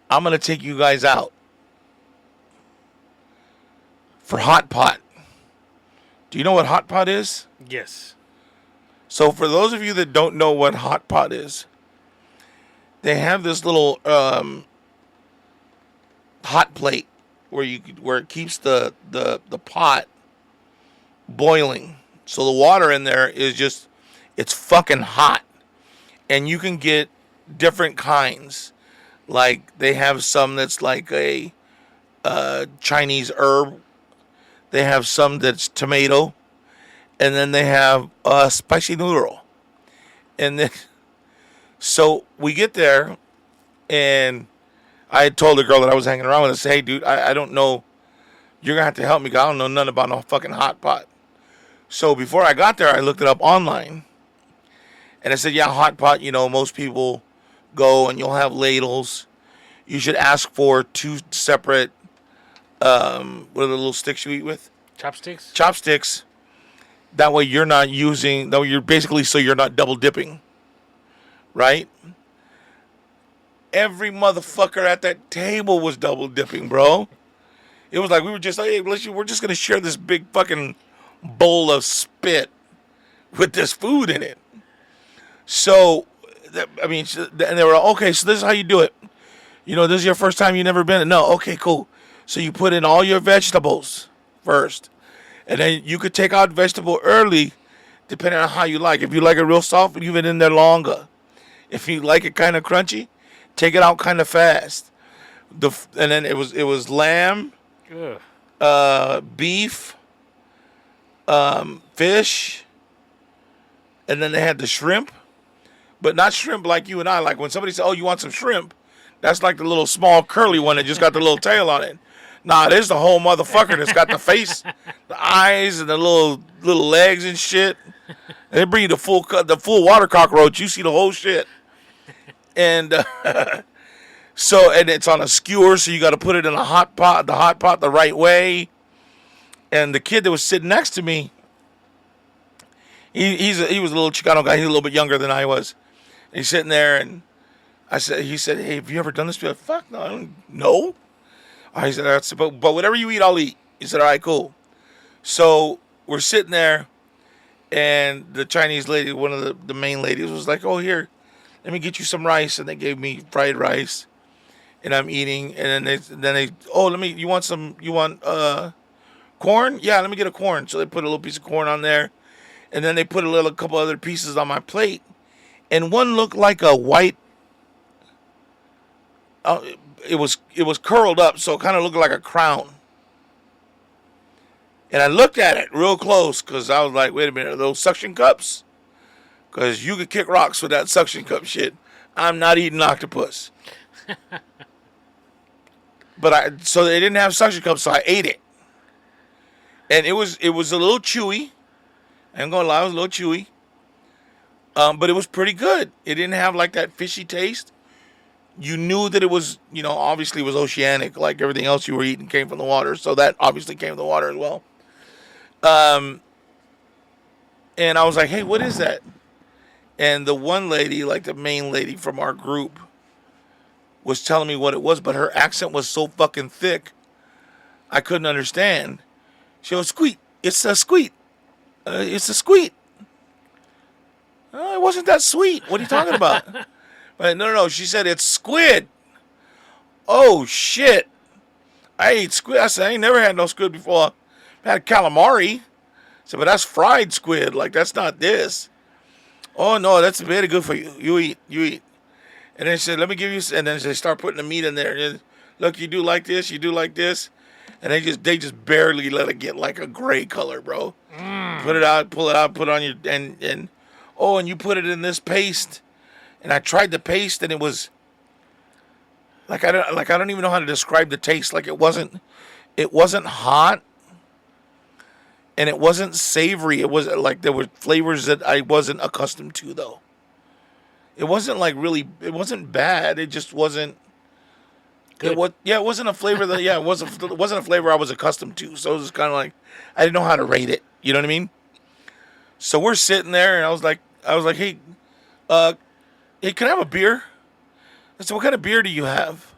I'm going to take you guys out for hot pot." Do you know what hot pot is? Yes. So for those of you that don't know what hot pot is, they have this little hot plate where it keeps the pot boiling. So the water in there is it's fucking hot. And you can get different kinds. Like, they have some that's like a Chinese herb. They have some that's tomato. And then they have a spicy noodle. And then, so we get there, and I had told the girl that I was hanging around with, I said, "Hey, dude, I don't know. You're going to have to help me, 'cause I don't know nothing about no fucking hot pot." So before I got there, I looked it up online. And I said, yeah, hot pot, most people go and you'll have ladles. You should ask for 2 separate, what are the little sticks you eat with? Chopsticks? Chopsticks. That way you're not so you're not double dipping. Right? Every motherfucker at that table was double dipping, bro. It was like we were just like, hey, we're just going to share this big fucking bowl of spit with this food in it. So, and they were like, okay, so this is how you do it. This is your first time, you've never been. No, okay, cool. So you put in all your vegetables first. And then you could take out vegetable early. depending on how you like. If you like it real soft, leave it in there longer. If you like it kind of crunchy, take it out kind of fast. And then it was lamb, Ugh. beef, fish, and then they had the shrimp, but not shrimp like you and I. Like when somebody says, "Oh, you want some shrimp?" That's like the little small curly one that just got the little tail on it. Nah, there's the whole motherfucker that's got the face, the eyes, and the little legs and shit. And they bring you the full water cockroach. You see the whole shit. And and it's on a skewer, so you got to put it in a hot pot, the right way. And the kid that was sitting next to me, he was a little Chicano guy. He's a little bit younger than I was. And he's sitting there, and he said, "Hey, have you ever done this before?" Fuck no, I don't know. I said, but whatever you eat, I'll eat. He said, all right, cool. So we're sitting there, and the Chinese lady, one of the main ladies, was like, "Oh, here, let me get you some rice," and they gave me fried rice, and I'm eating, and you want corn? Yeah, let me get a corn. So they put a little piece of corn on there, and then they put a couple other pieces on my plate, and one looked like a white. It was curled up, so it kind of looked like a crown. And I looked at it real close because I was like, "Wait a minute, are those suction cups?" Because you could kick rocks with that suction cup shit. I'm not eating octopus. So they didn't have suction cups, so I ate it, and it was a little chewy. I ain't gonna lie, it was a little chewy. But it was pretty good. It didn't have like that fishy taste. You knew that it was, obviously it was oceanic, like everything else you were eating came from the water. So that obviously came from the water as well. And I was like, "Hey, what is that?" And the one lady, like the main lady from our group, was telling me what it was, but her accent was so fucking thick, I couldn't understand. She goes, "Squeak. It's a squeak. It's a squeak." Oh, it wasn't that sweet. What are you talking about? But no. She said, "It's squid." Oh, shit. I ate squid. I said, "I ain't never had no squid before. I had calamari." I said, "But that's fried squid. Like, that's not this." "Oh, no, that's very good for you. You eat. And then she said, "Let me give you," and then they start putting the meat in there. And, "Look, you do like this, you do like this." And they just barely let it get like a gray color, bro. Put it out, pull it out, put it on your, and you put it in this paste. And I tried the paste, and it was I don't even know how to describe the taste. Like it wasn't hot, and it wasn't savory. It was like there were flavors that I wasn't accustomed to, though. It wasn't like really. It wasn't bad. It just wasn't. Good. It wasn't a flavor that. Yeah, it wasn't a flavor I was accustomed to. So it was kind of like I didn't know how to rate it. You know what I mean? So we're sitting there, and I was like, "Hey, hey, can I have a beer?" I said, "What kind of beer do you have?"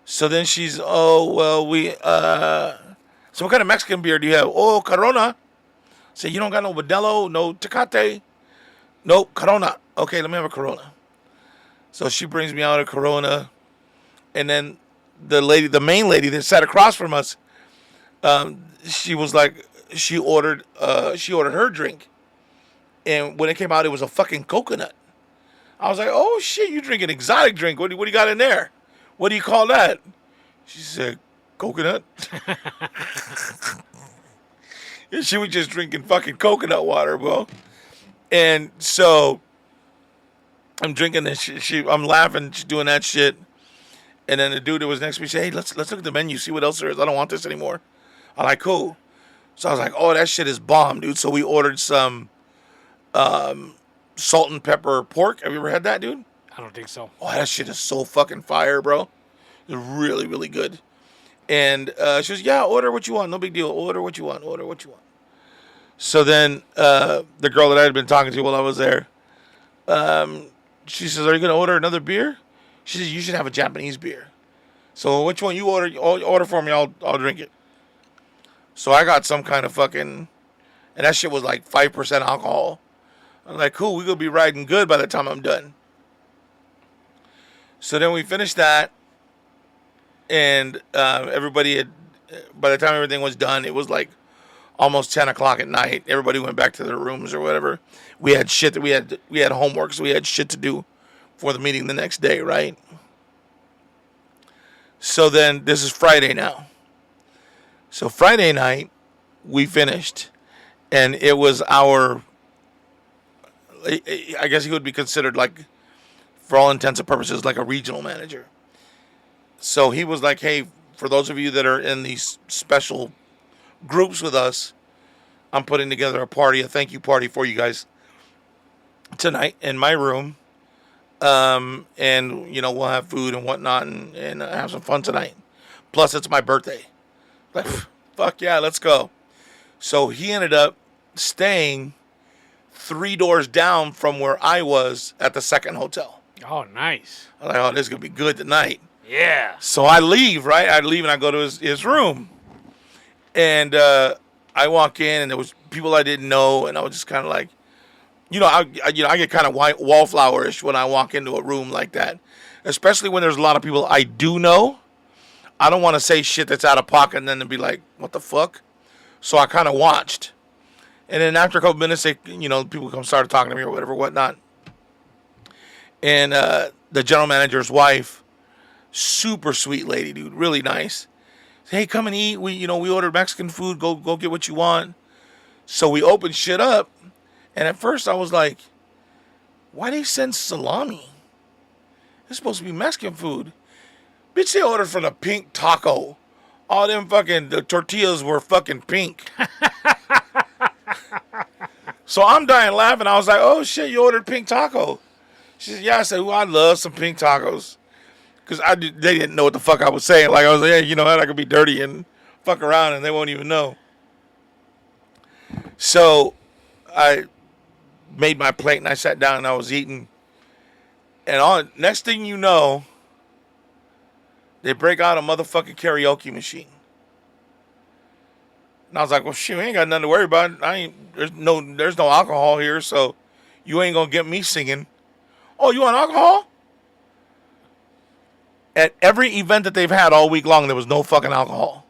So then she's, "Oh, well, so what kind of Mexican beer do you have?" "Oh, Corona." "So you don't got no Modelo, no Tecate?" "Nope, Corona." "Okay, let me have a Corona." So she brings me out a Corona, and then the main lady that sat across from us, she was like, she ordered her drink, and when it came out, it was a fucking coconut. I was like, "Oh shit, you drink an exotic drink? What do you got in there? What do you call that?" She said, "Coconut." And she was just drinking fucking coconut water, bro. And so I'm drinking this shit. I'm laughing. She's doing that shit. And then the dude that was next to me said, "Hey, let's look at the menu, see what else there is. I don't want this anymore." I'm like, "Cool." So I was like, "Oh, that shit is bomb, dude." So we ordered some salt and pepper pork. Have you ever had that, dude? I don't think so. Oh, that shit is so fucking fire, bro. It's really, really good. And she was, "Yeah, order what you want. No big deal. Order what you want. Order what you want." So then the girl that I had been talking to while I was there, she says, "Are you going to order another beer?" She says, "You should have a Japanese beer." So which one you order for me, I'll drink it. So I got some kind of fucking, and that shit was like 5% alcohol. I'm like, "Cool, we're going to be riding good by the time I'm done." So then we finished that, and everybody had, by the time everything was done, it was like almost 10 o'clock at night. Everybody went back to their rooms or whatever. We had shit that we had homework, so we had shit to do for the meeting the next day, right? So then this is Friday now. So Friday night we finished, and it was our, I guess he would be considered like, for all intents and purposes, like a regional manager. So he was like, hey, for those of you that are in these special groups with us, I'm putting together a party, a thank you party for you guys tonight in my room. And, we'll have food and whatnot and have some fun tonight. Plus, it's my birthday. Like, fuck yeah, let's go. So he ended up staying 3 doors down from where I was at the second hotel. Oh, nice. I'm like, oh, this is going to be good tonight. Yeah. So I leave, right? I leave and I go to his room. And I walk in and there was people I didn't know. And I was just kind of like, I get kind of wallflowerish when I walk into a room like that. Especially when there's a lot of people I do know. I don't want to say shit that's out of pocket and then to be like, what the fuck? So I kind of watched. And then after a couple minutes, people started talking to me or whatever, whatnot. And the general manager's wife, super sweet lady, dude, really nice. Hey, come and eat. We ordered Mexican food. Go get what you want. So we opened shit up. And at first I was like, why they send salami? It's supposed to be Mexican food. Bitch, they ordered for the pink taco. All them the tortillas were fucking pink. So I'm dying laughing. I was like, oh shit, you ordered pink taco. She said, yeah. I said, I love some pink tacos. Because they didn't know what the fuck I was saying. Like, I was like, yeah, you know what? I could be dirty and fuck around and they won't even know. So I made my plate and I sat down and I was eating. And next thing you know, they break out a motherfucking karaoke machine. And I was like, well, shit, we ain't got nothing to worry about. There's no alcohol here, so you ain't gonna get me singing. Oh, you want alcohol? At every event that they've had all week long, there was no fucking alcohol.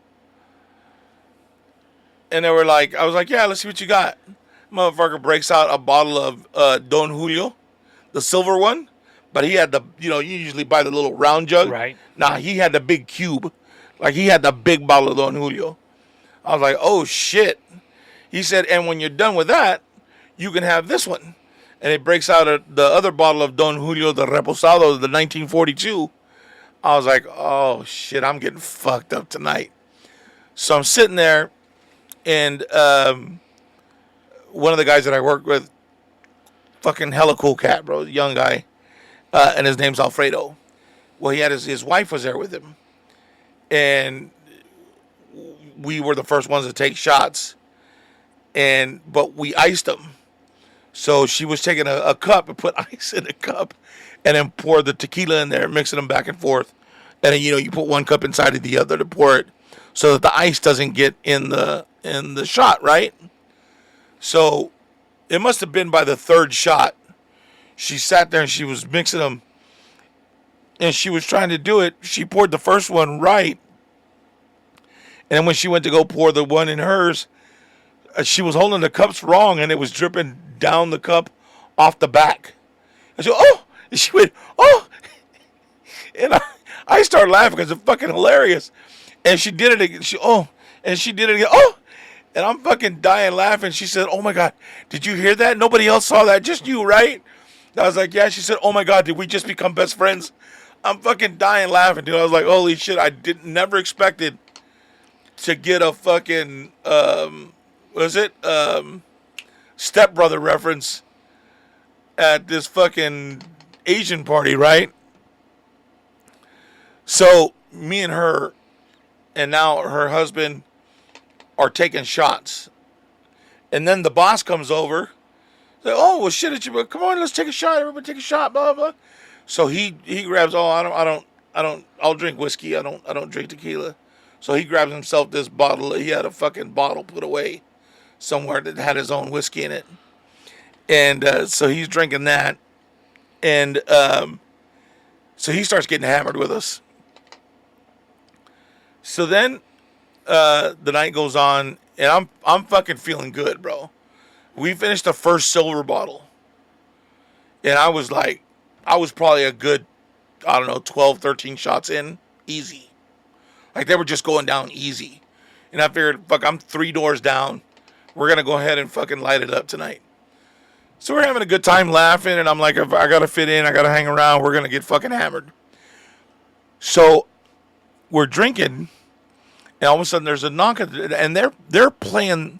And they were like, I was like, yeah, let's see what you got. Motherfucker breaks out a bottle of Don Julio, the silver one. But he had you usually buy the little round jug. Right. Nah, he had the big cube. Like, he had the big bottle of Don Julio. I was like, oh, shit. He said, and when you're done with that, you can have this one. And it breaks out the other bottle of Don Julio, the Reposado, the 1942. I was like, oh, shit, I'm getting fucked up tonight. So I'm sitting there, and one of the guys that I work with, fucking hella cool cat, bro, young guy, and his name's Alfredo. Well, he had his wife was there with him, and we were the first ones to take shots, but we iced them. So she was taking a cup and put ice in the cup, and then pour the tequila in there, mixing them back and forth. And then, you put one cup inside of the other to pour it so that the ice doesn't get in the shot, right? So it must have been by the third shot. She sat there and she was mixing them. And she was trying to do it. She poured the first one right. And then when she went to go pour the one in hers, she was holding the cups wrong and it was dripping down the cup off the back. And she went, oh! And she went, oh! And I started laughing because it's fucking hilarious. And she did it again. And she did it again. Oh! And I'm fucking dying laughing. She said, oh my God, did you hear that? Nobody else saw that. Just you, right? I was like, yeah. She said, oh my God, did we just become best friends? I'm fucking dying laughing, dude. I was like, holy shit. I never expected to get a fucking, stepbrother reference at this fucking Asian party, right? So me and her, and now her husband, are taking shots. And then the boss comes over. Like, oh, well, shit, come on, let's take a shot. Everybody take a shot, blah, blah. So he grabs, I'll drink whiskey. I don't drink tequila. So he grabs himself this bottle. He had a fucking bottle put away somewhere that had his own whiskey in it. And so he's drinking that. And so he starts getting hammered with us. So then the night goes on, and I'm fucking feeling good, bro. We finished the first silver bottle, and I was probably a good, I don't know, 12, 13 shots in, easy. Like they were just going down easy, and I figured, fuck, I'm 3 doors down. We're gonna go ahead and fucking light it up tonight. So we're having a good time laughing, and I'm like, if I gotta fit in, I gotta hang around. We're gonna get fucking hammered. So we're drinking, and all of a sudden there's a knock at the, and they're playing.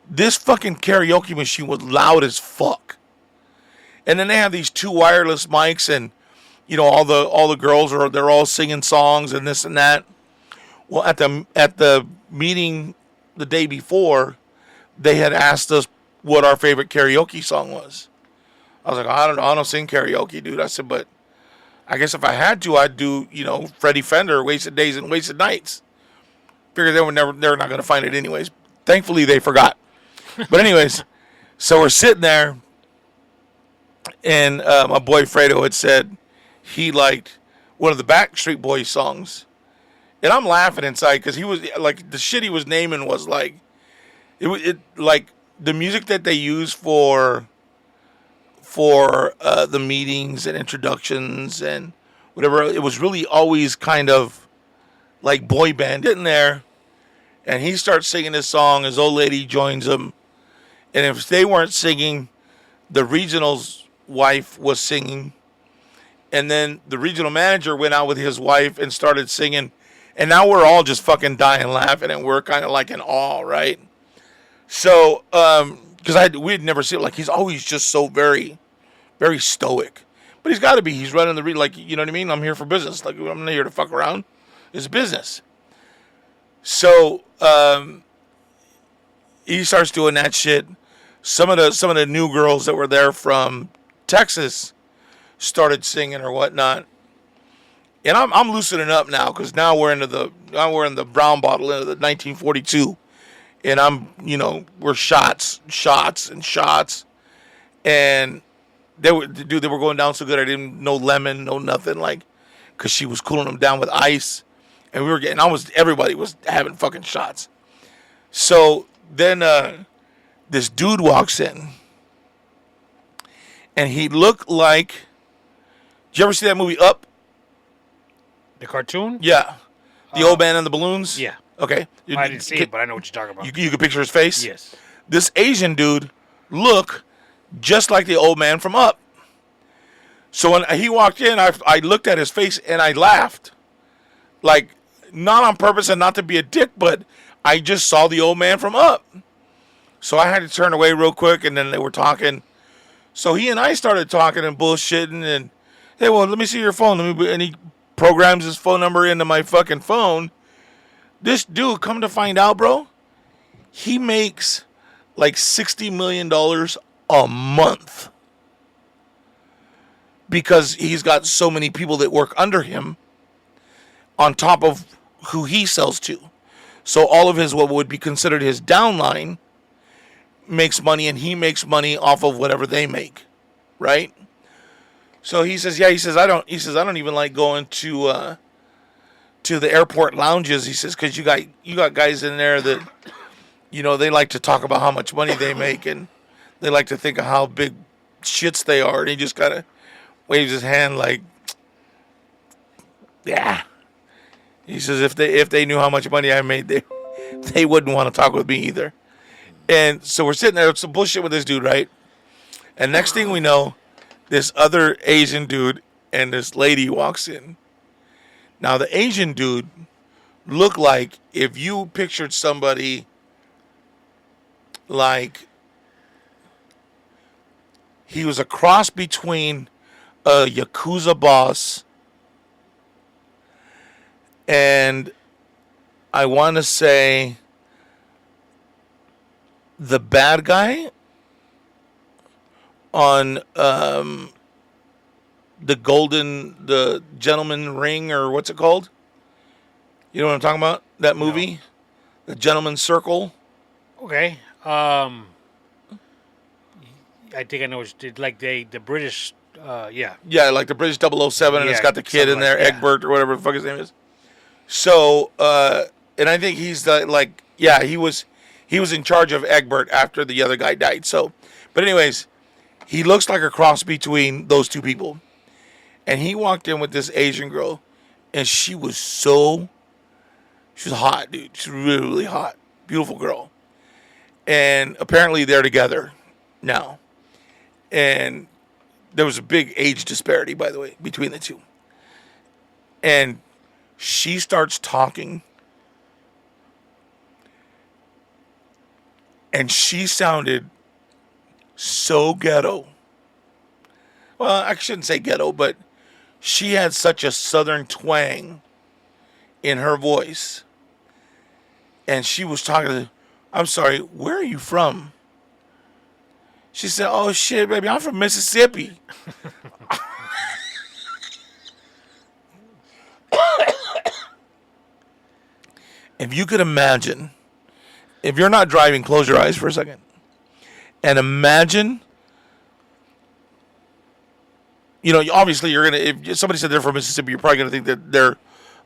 This fucking karaoke machine was loud as fuck. And then they have these two wireless mics, and all the girls they're all singing songs and this and that. Well, at the meeting the day before, they had asked us what our favorite karaoke song was. I was like, I don't know, I don't sing karaoke, dude. I said, but I guess if I had to, I'd do Freddie Fender, Wasted Days and Wasted Nights. Figured they're not gonna find it anyways. Thankfully, they forgot. But anyways, so we're sitting there, and my boy Fredo had said he liked one of the Backstreet Boys songs, and I'm laughing inside because he was like, the shit he was naming was like it like the music that they use for the meetings and introductions and whatever. It was really always kind of like boy band in there, and he starts singing his song. His old lady joins him. And if they weren't singing, the regional's wife was singing. And then the regional manager went out with his wife and started singing. And now we're all just fucking dying laughing, and we're kind of like in awe, right? So, because we had never seen, like, he's always just so very, very stoic. But he's got to be. He's running the, like, you know what I mean? I'm here for business. Like, I'm not here to fuck around. It's business. So, he starts doing that shit. Some of the new girls that were there from Texas started singing or whatnot, and I'm loosening up now because now we're in the brown bottle into the 1942, and we're shots, and they were going down so good I didn't no lemon, no nothing, like, because she was cooling them down with ice, and everybody was having fucking shots. So then this dude walks in, and he looked like. Did you ever see that movie Up? The cartoon? Yeah, the old man and the balloons. Yeah. Okay. I didn't see it, but I know what you're talking about. You can picture his face. Yes. This Asian dude looked just like the old man from Up. So when he walked in, I looked at his face and I laughed, like, not on purpose and not to be a dick, but I just saw the old man from Up. So I had to turn away real quick, and then they were talking. So he and I started talking and bullshitting, and, hey, well, let me see your phone. And he programs his phone number into my fucking phone. This dude, come to find out, bro, he makes like $60 million a month because he's got so many people that work under him on top of who he sells to. So all of his, what would be considered his downline, makes money, and he makes money off of whatever they make, right? So he says, yeah, I don't even like going to the airport lounges. He says, because you got guys in there that, they like to talk about how much money they make, and they like to think of how big shits they are. And he just kind of waves his hand like, yeah. He says, if they knew how much money I made, they wouldn't want to talk with me either. And so we're sitting there with some bullshit with this dude, right? And next thing we know, this other Asian dude and this lady walks in. Now, the Asian dude looked like, if you pictured somebody like, he was a cross between a Yakuza boss and, I want to say, the bad guy on the Gentleman Ring, or what's it called? You know what I'm talking about? That movie? No. The Gentleman's Circle? Okay. I think I know what you did. Like the British, yeah. Yeah, like the British 007, and it's got the kid in there, Egbert, or whatever the fuck his name is. So, and I think he's he He was in charge of Egbert after the other guy died. So, but anyways, he looks like a cross between those two people. And he walked in with this Asian girl, and she was hot, dude. She's really, really hot. Beautiful girl. And apparently they're together now. And there was a big age disparity, by the way, between the two. And she starts talking. And she sounded so ghetto. Well, I shouldn't say ghetto, but she had such a southern twang in her voice. And she was talking, I'm sorry, where are you from? She said, oh shit, baby, I'm from Mississippi. If you could imagine, if you're not driving, close your eyes for a second. And imagine, obviously you're going to, if somebody said they're from Mississippi, you're probably going to think that they're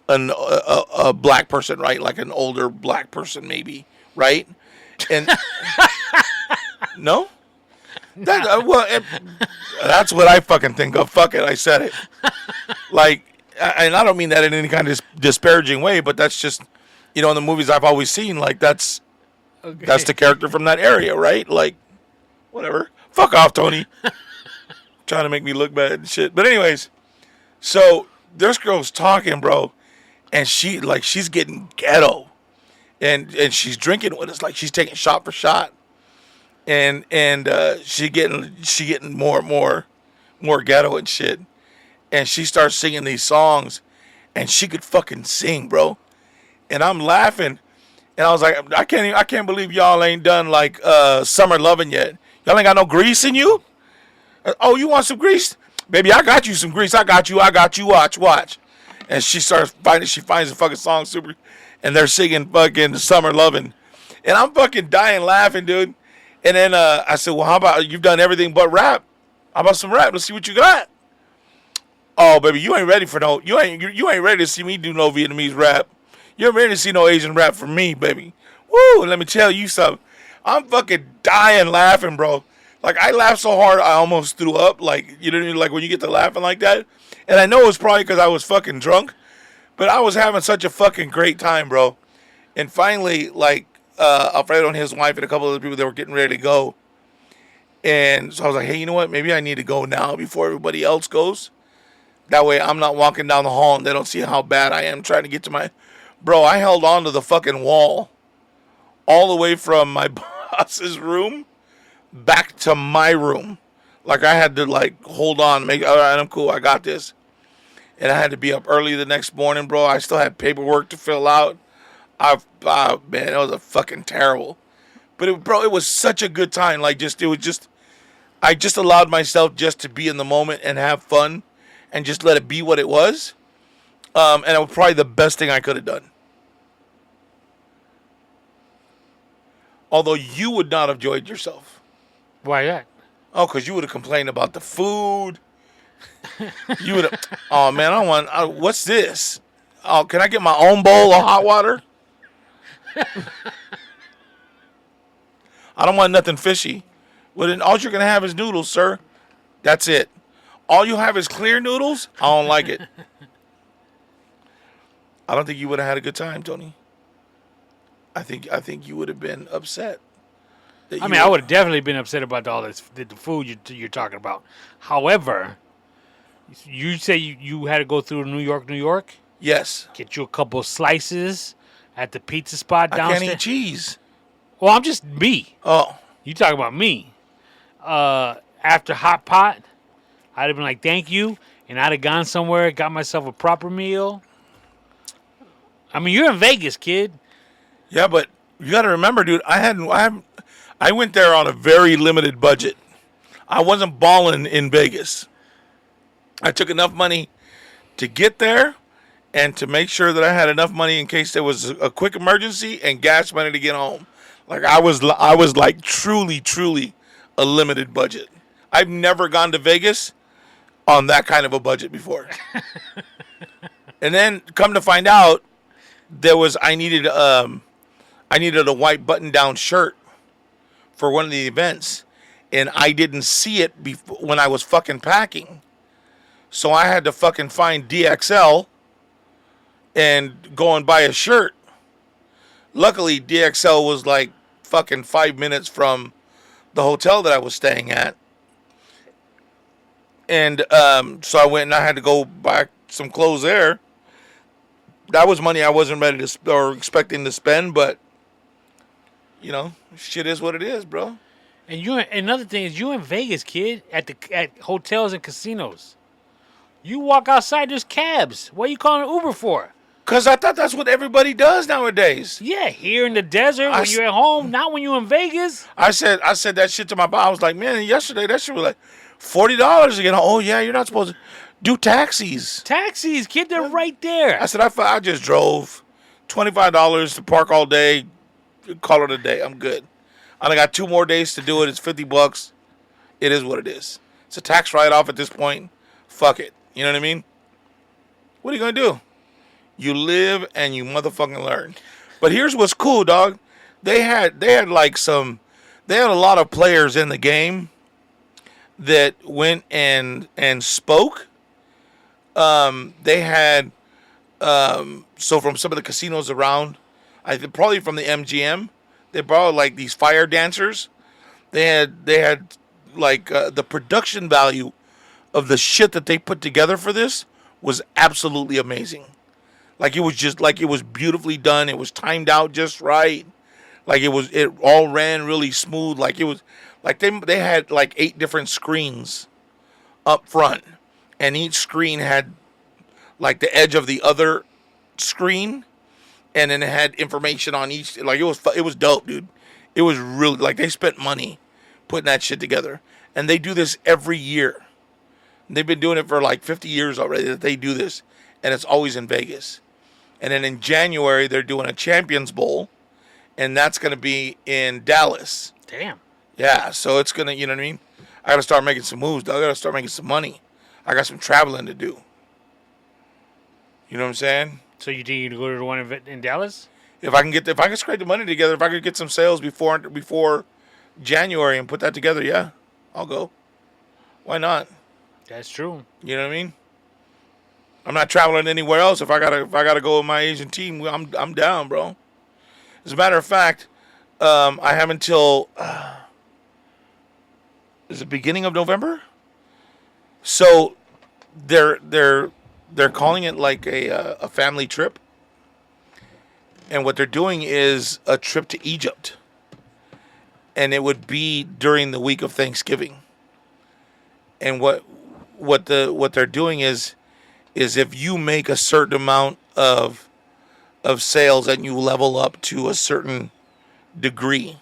a black person, right? Like an older black person, maybe, right? And no? That's what I fucking think of. Fuck it, I said it. Like, and I don't mean that in any kind of disparaging way, but that's just, in the movies I've always seen, like that's the character from that area, right? Like, whatever. Fuck off, Tony. Trying to make me look bad and shit. But anyways, so this girl's talking, bro, and she's getting ghetto, and she's drinking with us, like she's taking shot for shot, and she getting more and more ghetto and shit, and she starts singing these songs, and she could fucking sing, bro, and I'm laughing, and I was like, I can't believe y'all ain't done like Summer Lovin' yet. Y'all ain't got no grease in you. Oh, you want some grease? Baby, I got you some grease. I got you. Watch. And she finds the fucking song super, and they're singing fucking Summer Lovin'. And I'm fucking dying laughing, dude. And then I said, well, how about you've done everything but rap? How about some rap? Let's see what you got. Oh, baby, you ain't ready to see me do no Vietnamese rap. You ain't ready to see no Asian rap from me, baby. Woo, let me tell you something. I'm fucking dying laughing, bro. Like, I laughed so hard, I almost threw up. Like, like when you get to laughing like that. And I know it was probably because I was fucking drunk. But I was having such a fucking great time, bro. And finally, like, Alfredo and his wife and a couple of other people that were getting ready to go. And so I was like, hey, you know what? Maybe I need to go now before everybody else goes. That way I'm not walking down the hall and they don't see how bad I am trying to get to my... Bro, I held on to the fucking wall all the way from my boss's room back to my room. Like, I had to, like, hold on, all right, I'm cool, I got this. And I had to be up early the next morning, bro. I still had paperwork to fill out. Man, it was a fucking terrible. But, it was such a good time. Like, I just allowed myself just to be in the moment and have fun and just let it be what it was. And it was probably the best thing I could have done. Although you would not have enjoyed yourself. Why that? Oh, because you would have complained about the food. You would have, oh man, what's this? Oh, can I get my own bowl of hot water? I don't want nothing fishy. Well, then all you're going to have is noodles, sir. That's it. All you have is clear noodles? I don't like it. I don't think you would have had a good time, Tony. I think you would have been upset. I would have definitely been upset about all this, the food you're talking about. However, you say you had to go through New York? Yes. Get you a couple slices at the pizza spot downstairs. I can't eat cheese. Well, I'm just me. Oh. You talking about me. After Hot Pot, I'd have been like, thank you. And I'd have gone somewhere, got myself a proper meal. I mean, you're in Vegas, kid. Yeah, but you got to remember, dude, I went there on a very limited budget. I wasn't balling in Vegas. I took enough money to get there and to make sure that I had enough money in case there was a quick emergency and gas money to get home. Like, I was like truly a limited budget. I've never gone to Vegas on that kind of a budget before. And then come to find out, I needed I needed a white button-down shirt for one of the events, and I didn't see it when I was fucking packing. So I had to fucking find DXL and go and buy a shirt. Luckily, DXL was like fucking 5 minutes from the hotel that I was staying at. And so I went and I had to go buy some clothes there. That was money I wasn't ready to or expecting to spend, but you know, shit is what it is, bro. And another thing is you in Vegas, kid, at hotels and casinos. You walk outside, there's cabs. What are you calling an Uber for? Cause I thought that's what everybody does nowadays. Yeah, here in the desert when you're at home, not when you're in Vegas. I said that shit to my boss. I was like, man, yesterday that shit was like $40 again. Oh yeah, you're not supposed to do taxis. Taxis, kid, they're right there. I said I just drove $25 to park all day, call it a day. I'm good. I only got 2 more days to do it. It's $50. It is what it is. It's a tax write-off at this point. Fuck it. You know what I mean? What are you gonna do? You live and you motherfucking learn. But here's what's cool, dog. They had a lot of players in the game that went and spoke. They had so from some of the casinos around, I think probably from the MGM, they brought like these fire dancers. They had like the production value of the shit that they put together for this was absolutely amazing. Like it was beautifully done. It was timed out just right. Like it all ran really smooth. Like it was like they had like 8 different screens up front, and each screen had like the edge of the other screen, and then it had information on each. Like it was dope, dude. It was really like they spent money putting that shit together, and they do this every year. They've been doing it for like 50 years already that they do this, and it's always in Vegas. And then in January, they're doing a Champions Bowl, and that's going to be in Dallas. Damn. Yeah, so it's going to, you know what I mean? I got to start making some moves, dog. I got to start making some money. I got some traveling to do. You know what I'm saying? So you think you go to the one in Dallas? If I can scrape the money together, if I could get some sales before January and put that together, yeah, I'll go. Why not? That's true. You know what I mean? I'm not traveling anywhere else. If I gotta go with my Asian team, I'm down, bro. As a matter of fact, I have until is it beginning of November? So they're calling it like a family trip, and what they're doing is a trip to Egypt, and it would be during the week of Thanksgiving. And what they're doing is if you make a certain amount of sales and you level up to a certain degree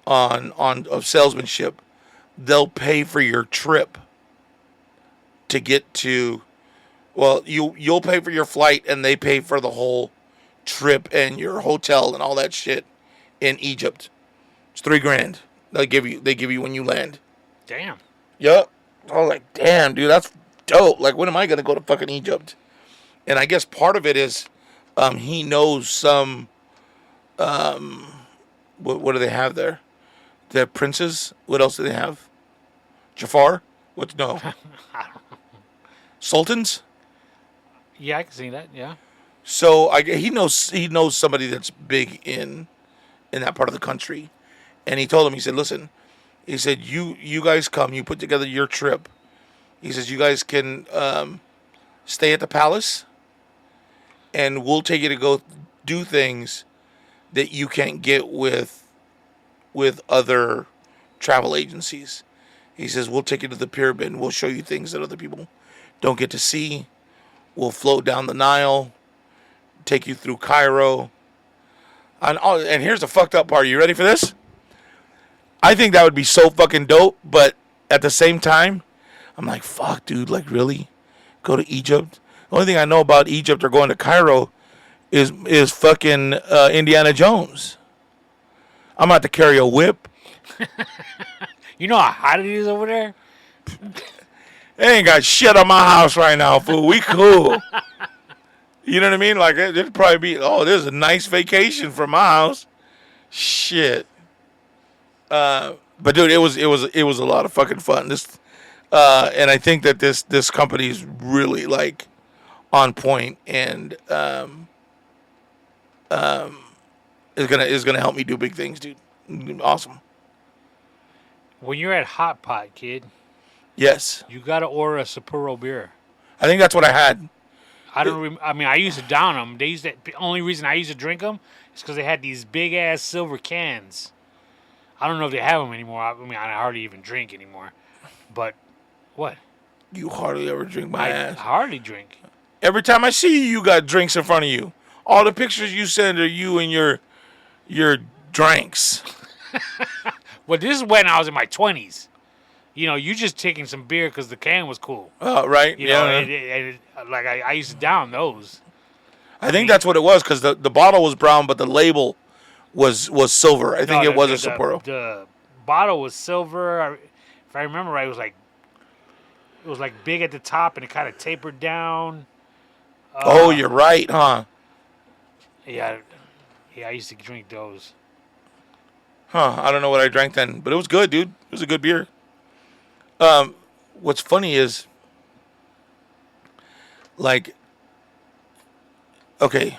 of salesmanship, they'll pay for your trip to get to. Well, you'll pay for your flight and they pay for the whole trip and your hotel and all that shit in Egypt. It's $3,000. They give you when you land. Damn. Yep. I was like, damn, dude, that's dope. Like, when am I going to go to fucking Egypt? And I guess part of it is he knows some, what do they have there? They have princes. What else do they have? Jafar? No. Sultans? Yeah, I can see that, yeah. So he knows somebody that's big in that part of the country. And he told him, he said, listen, he said, you guys come, you put together your trip. He says, you guys can stay at the palace, and we'll take you to go do things that you can't get with other travel agencies. He says, we'll take you to the pyramid, and we'll show you things that other people don't get to see. We'll float down the Nile, take you through Cairo. And here's the fucked up part. You ready for this? I think that would be so fucking dope, but at the same time, I'm like, fuck, dude, like, really? Go to Egypt? The only thing I know about Egypt or going to Cairo is fucking Indiana Jones. I'm about to carry a whip. You know how hot it is over there? They ain't got shit on my house right now, fool. We cool. You know what I mean? Like it'd probably be, oh, there's a nice vacation from my house. Shit. But dude, it was a lot of fucking fun. And I think that this company is really like on point and is gonna help me do big things, dude. Awesome. When you're at Hot Pot, kid, Yes, you gotta order a Sapporo beer. I think that's what I had. I don't. I mean, I used to down them. They used to. The only reason I used to drink them is because they had these big ass silver cans. I don't know if they have them anymore. I mean, I hardly even drink anymore. But what? You hardly ever drink my I ass. hardly drink. Every time I see you, you got drinks in front of you. All the pictures you send are you and your drinks. Well, this is when I was in my 20s. You know, you just taking some beer because the can was cool. Right? You know, like I used to down those. I think that's what it was because the bottle was brown, but the label was silver. I think No, it was the, a Sapporo. The bottle was silver. If I remember right, it was like big at the top and it kind of tapered down. Oh, you're right, huh? Yeah, I used to drink those. Huh? I don't know what I drank then, but it was good, dude. It was a good beer. What's funny is, like, okay,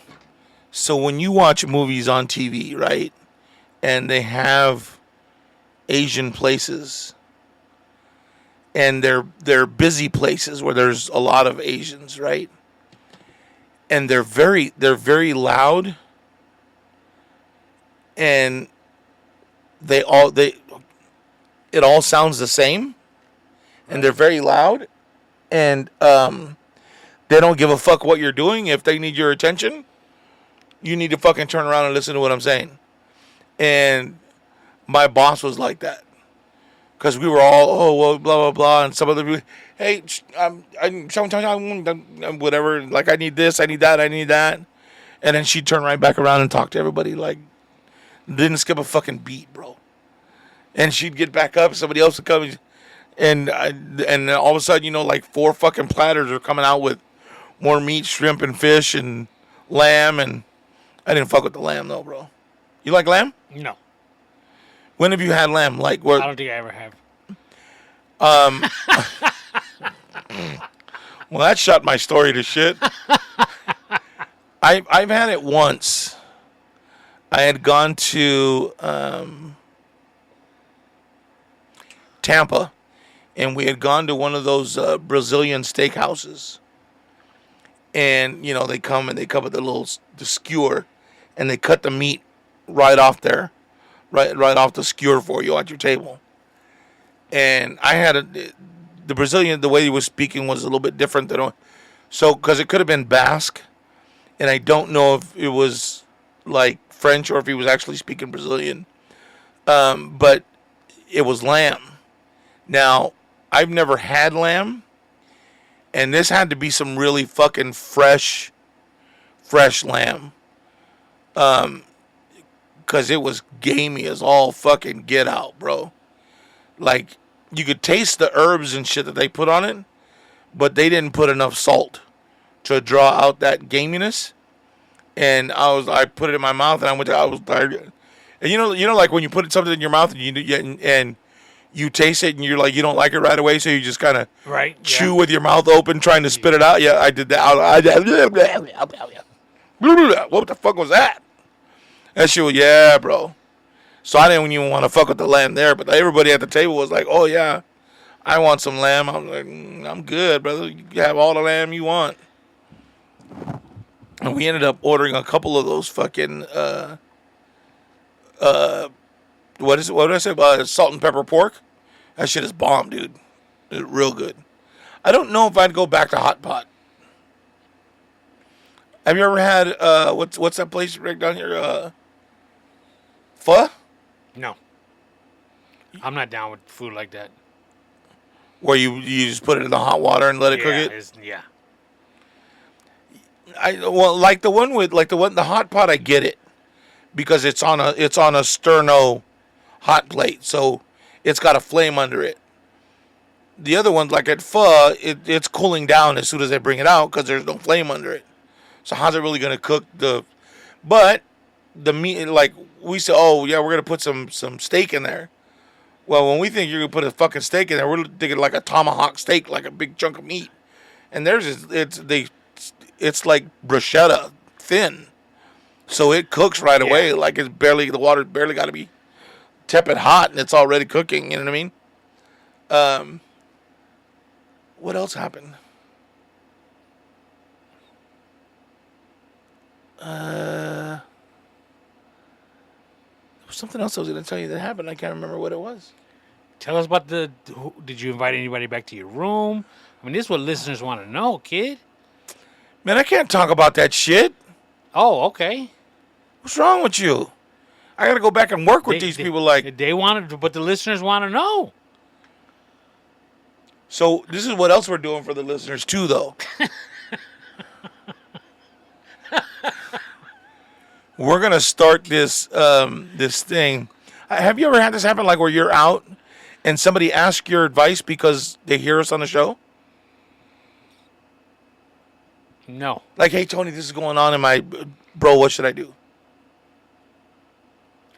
so when you watch movies on TV, right, and they have Asian places, and they're busy places where there's a lot of Asians, right, and they're very loud, and they it all sounds the same, and they're very loud, and they don't give a fuck what you're doing. If they need your attention, you need to fucking turn around and listen to what I'm saying. And my boss was like that because we were all, oh well, blah blah blah, and some other people, hey, whatever, like I need this, I need that, I need that, and then she'd turn right back around and talk to everybody like didn't skip a fucking beat, bro. And she'd get back up, somebody else would come. And all of a sudden, like 4 fucking platters are coming out with more meat, shrimp, and fish, and lamb. And I didn't fuck with the lamb, though, bro. You like lamb? No, When have you had lamb? Like, I where? don't think I ever have. Well, that shot my story to shit. I've had it once. I had gone to Tampa, and we had gone to one of those Brazilian steakhouses. And they come with the skewer, and they cut the meat right off there, right off the skewer for you at your table. And I had the Brazilian, the way he was speaking was a little bit different than so because it could have been Basque, and I don't know if it was like French or if he was actually speaking Brazilian. But it was lamb. Now, I've never had lamb, and this had to be some really fucking fresh lamb. Because it was gamey as all fucking get out, bro. Like, you could taste the herbs and shit that they put on it, but they didn't put enough salt to draw out that gaminess. And I put it in my mouth, and I was tired. And you know, like when you put something in your mouth and you taste it, and you're like, you don't like it right away, so you just kind of chew with your mouth open, trying to spit it out. Yeah, I did that. What the fuck was that? That shit was, yeah, bro. So I didn't even want to fuck with the lamb there, but everybody at the table was like, oh yeah, I want some lamb. I'm like, I'm good, brother. You can have all the lamb you want. And we ended up ordering a couple of those fucking what did I say? Salt and pepper pork. That shit is bomb, dude. It's real good. I don't know if I'd go back to Hot Pot. Have you ever had what's that place right down here? Pho? No, I'm not down with food like that. Where you just put it in the hot water and let it cook it? Yeah. The hot pot, I get it because it's on a sterno hot plate, so it's got a flame under it. The other ones, like at pho, it's cooling down as soon as they bring it out because there's no flame under it. So how's it really going to cook the? But the meat, like we said, oh yeah, we're going to put some steak in there. Well, when we think you're going to put a fucking steak in there, we're thinking like a tomahawk steak, like a big chunk of meat. And theirs is it's like bruschetta thin, so it cooks right away. Like the water barely got to be tepid hot, and it's already cooking. You know what I mean? What else happened? There was something else I was going to tell you that happened. I can't remember what it was. Tell us about did you invite anybody back to your room? I mean, this is what listeners want to know, kid. Man, I can't talk about that shit. Oh, okay. What's wrong with you? I got to go back and work with these people. Like they wanted, but the listeners want to know. So this is what else we're doing for the listeners too, though. We're gonna start this this thing. Have you ever had this happen, like where you're out and somebody asks your advice because they hear us on the show? No. Like, hey Tony, this is going on in my bro. What should I do?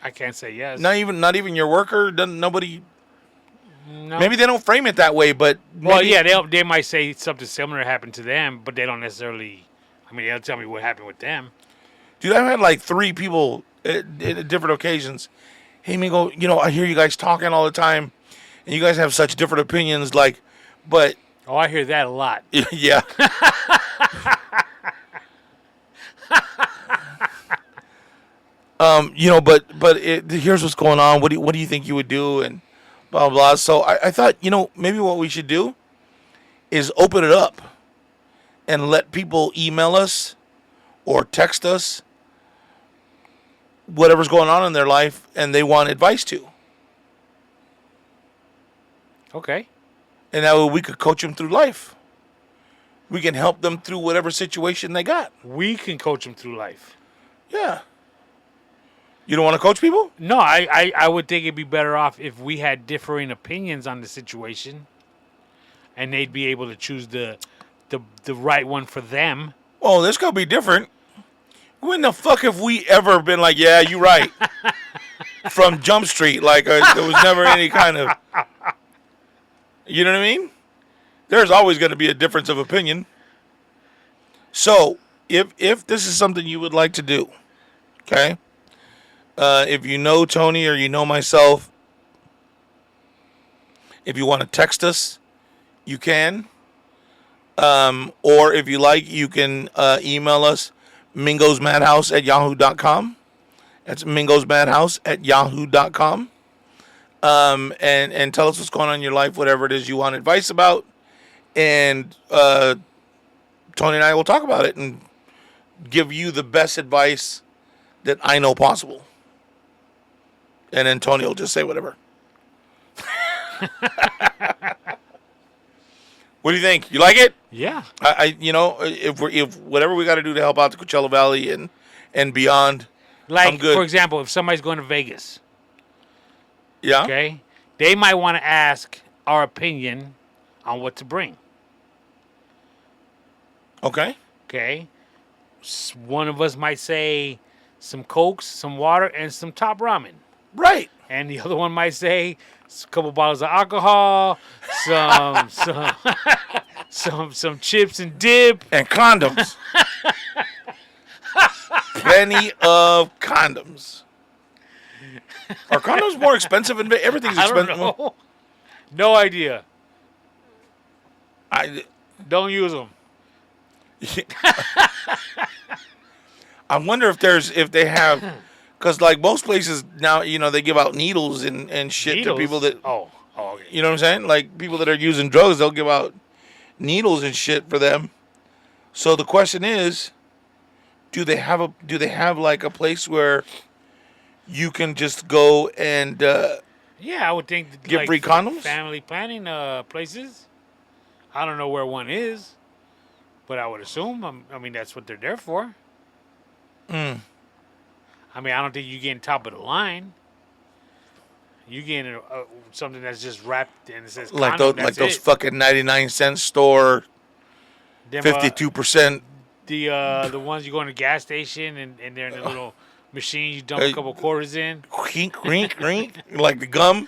I can't say yes. Not even your worker. Nobody. No. Maybe they don't frame it that way, but well, yeah, they might say something similar happened to them, but they don't necessarily. I mean, they'll tell me what happened with them. Dude, I've had like 3 people at different occasions. Hey, Mingo, I hear you guys talking all the time, and you guys have such different opinions. Like, but oh, I hear that a lot. Yeah. But here's what's going on. What do you think you would do? And blah, blah, blah. So I thought, maybe what we should do is open it up and let people email us or text us whatever's going on in their life and they want advice to. Okay. And that way we could coach them through life. We can help them through whatever situation they got. We can coach them through life. Yeah. You don't want to coach people? No, I would think it'd be better off if we had differing opinions on the situation, and they'd be able to choose the right one for them. Oh, this could be different. When the fuck have we ever been like, yeah, you're right, from Jump Street? Like there was never any kind of, you know what I mean? There's always going to be a difference of opinion. So if this is something you would like to do, okay? If you know Tony or you know myself, if you want to text us, you can. Or if you like, you can email us, mingosmadhouse@yahoo.com. That's mingosmadhouse@yahoo.com. And tell us what's going on in your life, whatever it is you want advice about. And Tony and I will talk about it and give you the best advice that I know possible. And then Tony will just say whatever. What do you think? You like it? Yeah. If whatever we got to do to help out the Coachella Valley and beyond, like I'm good. For example, if somebody's going to Vegas, yeah, okay, they might want to ask our opinion on what to bring. Okay. Okay. One of us might say some Cokes, some water, and some top ramen. Right. And the other one might say a couple bottles of alcohol, some chips and dip, and condoms. Plenty of condoms. Are condoms more expensive? Everything's expensive. I don't know. No idea. I don't use them. I wonder if they have, because like most places now, they give out needles and shit to people that. Oh, okay. You know what I'm saying? Like people that are using drugs, they'll give out needles and shit for them. So the question is, do they have like a place where you can just go and yeah, I would think get free condoms? Family planning places. I don't know where one is, but I would assume. I mean, that's what they're there for. I mean, I don't think you're getting top of the line. You getting something that's just wrapped and it says like condom, those fucking 99-cent store, 52%. the ones you go in a gas station and they're in a little machine. You dump a couple quarters in. Crink, crink, crink, like the gum.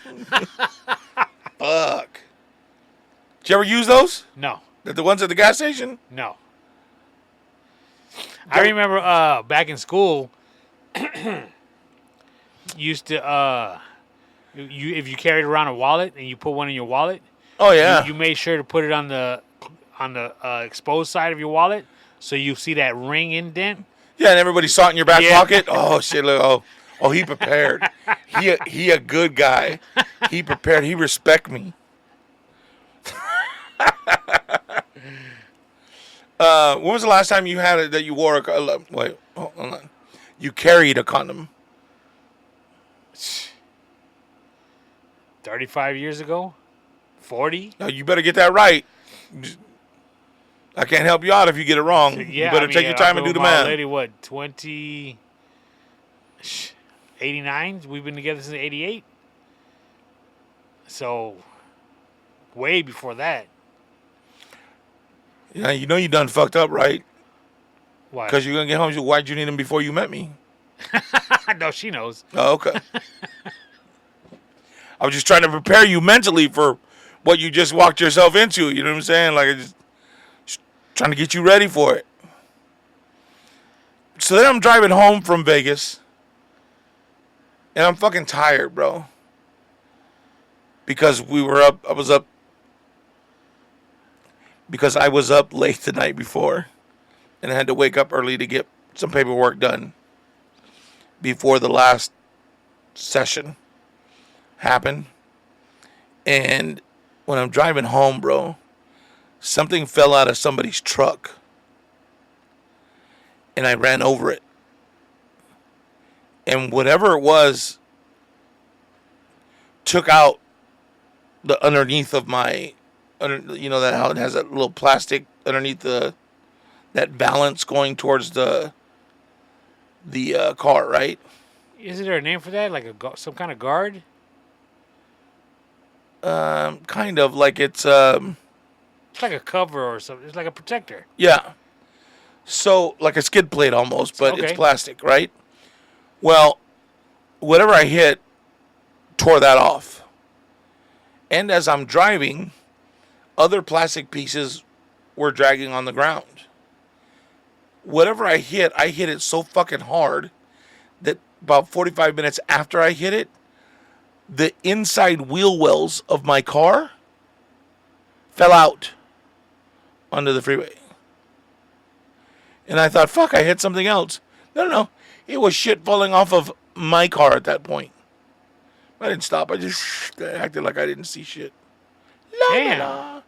Fuck. Did you ever use those? No, The ones at the gas station? no. I remember back in school, used to if you carried around a wallet and you put one in your wallet, Oh yeah. you made sure to put it on the exposed side of your wallet so you see that ring indent. Yeah, and everybody saw it in your back Yeah. pocket. Oh shit! Look, oh, he prepared. He a good guy. He prepared. He respect me. When was the last time you had it that you wore a wait? Hold on. You carried a condom. 35 years ago, 40. Now you better get that right. I can't help you out if you get it wrong. Yeah, You better take your time and do the math. Lady, what 20? 89. We've been together since 88. So way before that. Yeah, you know you done fucked up, right? Why? Because you're gonna get home. Why'd you need him before you met me? No, she knows. Oh, okay. I was just trying to prepare you mentally for what you just walked yourself into. You know what I'm saying? Like, just trying to get you ready for it. So then I'm driving home from Vegas, and I'm fucking tired, bro. Because I was up late the night before, and I had to wake up early to get some paperwork done before the last session happened. And when I'm driving home, bro, something fell out of somebody's truck, and I ran over it. And whatever it was took out the underneath of my, you know, that how it has that little plastic underneath that valance going towards the car, right? Isn't there a name for that? Like some kind of guard? Kind of like it's It's like a cover or something. It's like a protector. yeah. So like a skid plate almost, but it's Okay. plastic, right? Well, whatever I hit tore that off. And as I'm driving, other plastic pieces were dragging on the ground. Whatever I hit it so fucking hard that about 45 minutes after I hit it, the inside wheel wells of my car fell out onto the freeway. And I thought, fuck, I hit something else. No. It was shit falling off of my car at that point. I didn't stop. I just acted like I didn't see shit. Damn. La.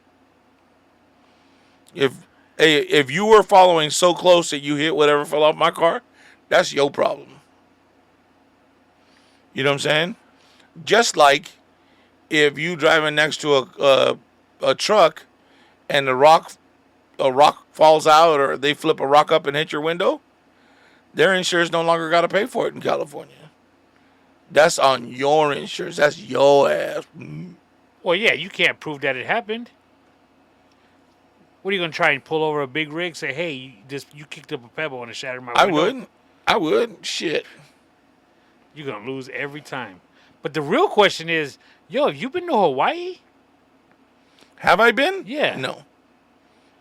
If you were following so close that you hit whatever fell off my car, that's your problem. You know what I'm saying? Just like if you driving next to a truck and a rock falls out or they flip a rock up and hit your window, their insurance no longer got to pay for it in California. That's on your insurance. That's your ass. Well, yeah, you can't prove that it happened. What are you gonna try and pull over a big rig? Say, hey, you kicked up a pebble and it shattered my window. I would. Shit. You're gonna lose every time. But the real question is, yo, have you been to Hawaii? Have I been? Yeah. No.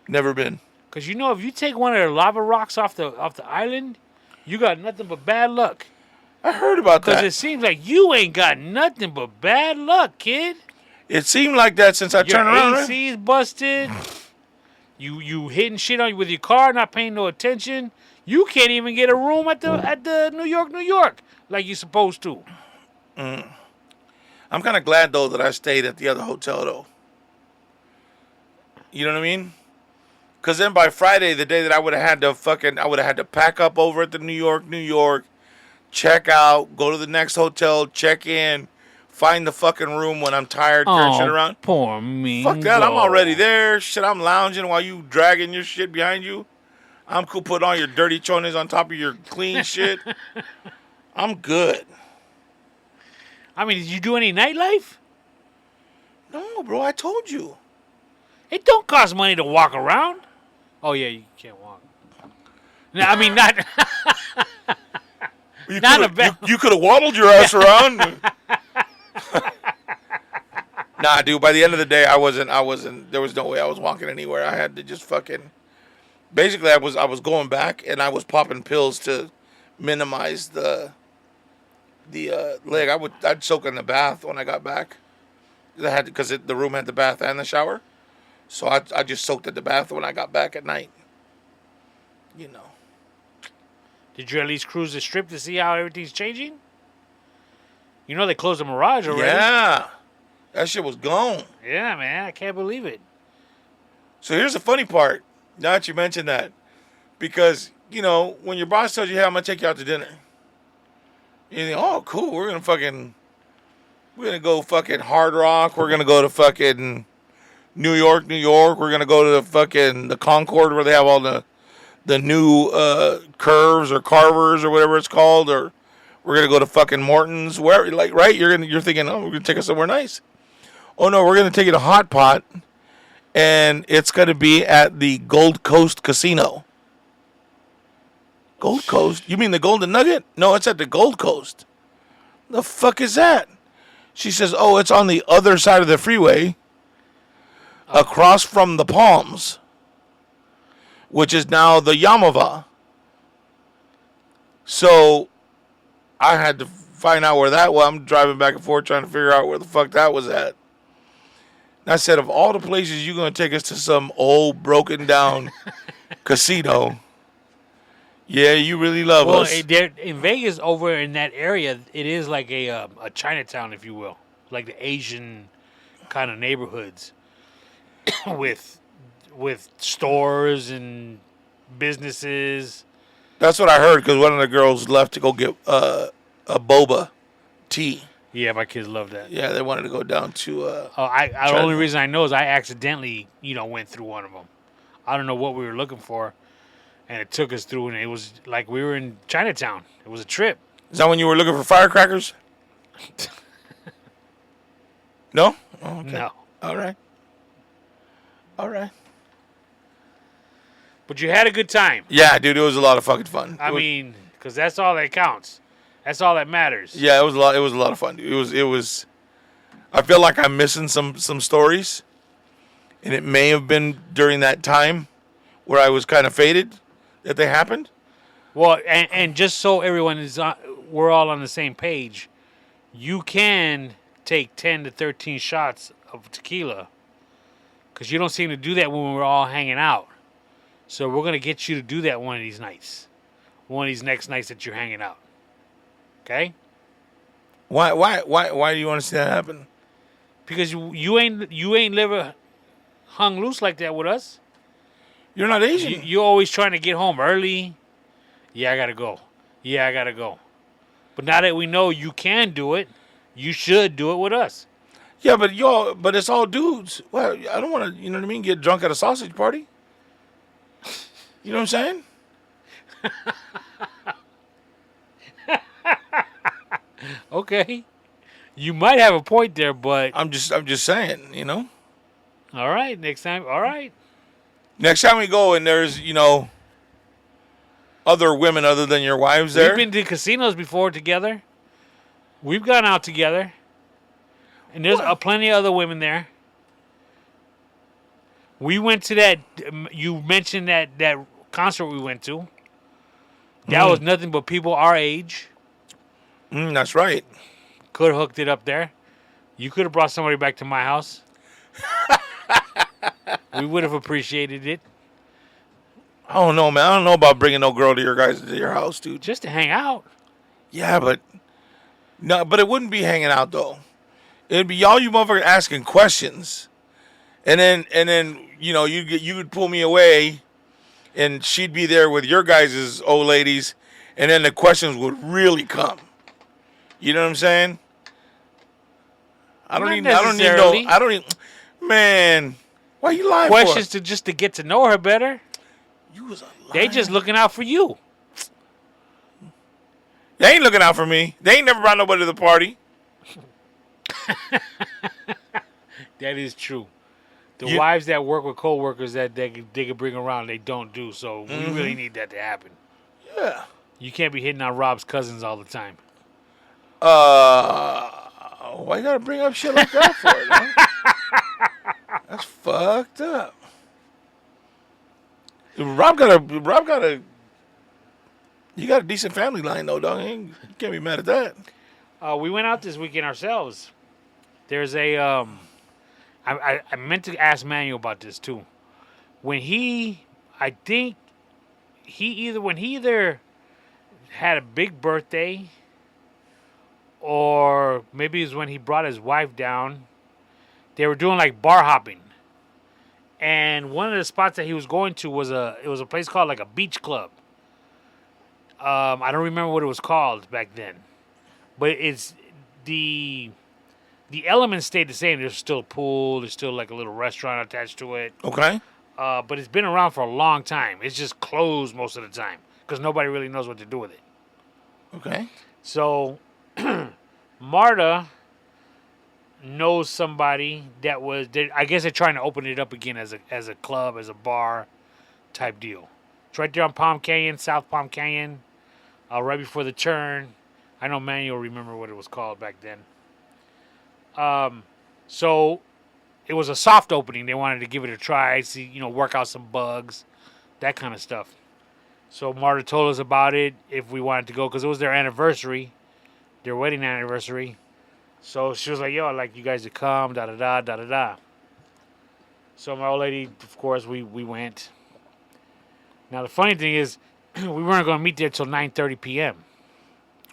Never been. Because you know, if you take one of the lava rocks off the island, you got nothing but bad luck. I heard about Because that. it seems like you ain't got nothing but bad luck, kid. It seemed like that since I Your turned around. Right? AC's busted. You hitting shit on with your car, not paying no attention. You can't even get a room at the New York, like you're supposed to. I'm kind of glad though that I stayed at the other hotel though. You know what I mean? Because then by Friday, the day that I would have had to pack up over at the New York, check out, go to the next hotel, check in, find the fucking room when I'm tired, turn shit around. Poor me. Fuck that, I'm already there. Shit, I'm lounging while you dragging your shit behind you. I'm cool putting all your dirty chones on top of your clean shit. I'm good. I mean, did you do any nightlife? No, bro, I told you. It don't cost money to walk around. Oh yeah, you can't walk. No, I mean, not You not a could bad. you could have waddled your ass around. Nah, dude. By the end of the day, I wasn't. There was no way I was walking anywhere. I had to just fucking. Basically, I was going back and I was popping pills to minimize the leg. I'd soak in the bath when I got back. I had because the room had the bath and the shower, so I just soaked in the bath when I got back at night. You know. Did you at least cruise the strip to see how everything's changing? You know they closed the Mirage already. Yeah, that shit was gone. Yeah, man, I can't believe it. So here's the funny part. Now that you mentioned that, because when your boss tells you, "Hey, I'm gonna take you out to dinner," you think, "Oh, cool. We're gonna go fucking Hard Rock. We're gonna go to fucking New York, New York. We're gonna go to the Concord where they have all the new curves or carvers or whatever it's called, or we're gonna go to fucking Morton's, where like right? You're thinking, oh, we're gonna take us somewhere nice. Oh no, we're gonna take you to Hot Pot, and it's gonna be at the Gold Coast Casino. Gold Coast? You mean the Golden Nugget? No, it's at the Gold Coast. The fuck is that? She says, oh, it's on the other side of the freeway, across from the Palms, which is now the Yamava. So I had to find out where that was. I'm driving back and forth trying to figure out where the fuck that was at. And I said, of all the places you're going to take us to some old broken down casino, yeah, you really love us. In Vegas, over in that area, it is like a Chinatown, if you will, like the Asian kind of neighborhoods with stores and businesses. That's what I heard because one of the girls left to go get a boba tea. Yeah, my kids love that. Yeah, they wanted to go down to. The only reason I know is I accidentally, went through one of them. I don't know what we were looking for, and it took us through, and it was like we were in Chinatown. It was a trip. Is that when you were looking for firecrackers? No? Oh, okay. No. All right. But you had a good time. Yeah, dude, it was a lot of fucking fun. I mean, because that's all that counts. That's all that matters. Yeah, it was a lot. It was a lot of fun. It was. I feel like I'm missing some stories, and it may have been during that time where I was kind of faded that they happened. Well, and just so everyone is, we're all on the same page. You can take 10 to 13 shots of tequila, because you don't seem to do that when we're all hanging out. So we're gonna get you to do that one of these nights, one of these next nights that you're hanging out. Okay? Why do you want to see that happen? Because you ain't never hung loose like that with us. You're not Asian. You're always trying to get home early. Yeah, I gotta go. Yeah, I gotta go. But now that we know you can do it, you should do it with us. Yeah, but it's all dudes. Well, I don't want to, you know what I mean, get drunk at a sausage party. You know what I'm saying? Okay. You might have a point there, but I'm just saying, all right, next time. All right. Next time we go and there's, other women other than your wives there. We've been to casinos before together. We've gone out together. And there's plenty of other women there. We went to that, you mentioned that concert we went to. That was nothing but people our age. That's right. Could have hooked it up there. You could have brought somebody back to my house. We would have appreciated it. I don't know, man. I don't know about bringing no girl to your house, dude. Just to hang out. Yeah, but it wouldn't be hanging out though. It'd be y'all you motherfuckers asking questions, and then you would pull me away, and she'd be there with your guys' old ladies, and then the questions would really come. You know what I'm saying? I don't need. Man, why you lying questions for? just to get to know her better. You was a liar. They just looking out for you. They ain't looking out for me. They ain't never brought nobody to the party. That is true. Wives that work with co-workers that they could bring around, they don't do. So we really need that to happen. Yeah. You can't be hitting on Rob's cousins all the time. Why you gotta bring up shit like that for it, man? That's fucked up. Rob got a, you got a decent family line though, dog. You can't be mad at that. We went out this weekend ourselves. There's a I meant to ask Manuel about this too. I think when he either had a big birthday, or maybe it was when he brought his wife down. They were doing like bar hopping, and one of the spots that he was going to was a place called like a beach club. I don't remember what it was called back then, but it's the elements stayed the same. There's still a pool. There's still like a little restaurant attached to it. Okay. But it's been around for a long time. It's just closed most of the time because nobody really knows what to do with it. Okay. So Marta knows somebody I guess they're trying to open it up again as a club, as a bar type deal. It's right there on Palm Canyon, South Palm Canyon, right before the turn. I know Manuel remember what it was called back then. So it was a soft opening. They wanted to give it a try, see, work out some bugs, that kind of stuff. So Marta told us about it if we wanted to go because it was their anniversary, their wedding anniversary. So she was like, "Yo, I'd like you guys to come, da da da da da da." So my old lady, of course, we went. Now the funny thing is, we weren't going to meet there till 9:30 p.m.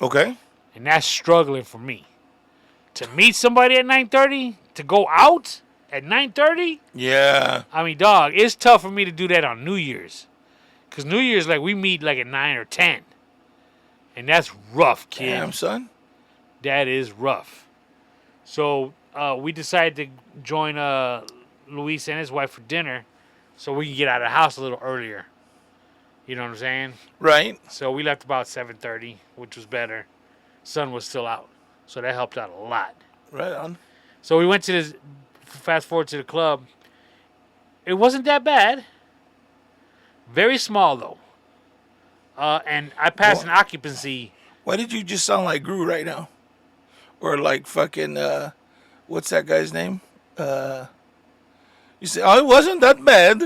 Okay. And that's struggling for me. To meet somebody at 9:30, to go out at 9:30. Yeah. I mean, dog, it's tough for me to do that on New Year's. Because New Year's, like, we meet, like, at 9 or 10. And that's rough, kid. Damn, son. That is rough. So, we decided to join Luis and his wife for dinner so we can get out of the house a little earlier. You know what I'm saying? Right. So, we left about 7:30, which was better. Sun was still out. So, that helped out a lot. Right on. So, we went to this, fast forward to the club. It wasn't that bad. Very small, though. And I passed an occupancy. Why did you just sound like Gru right now? Or like fucking, what's that guy's name? You say, oh, it wasn't that bad.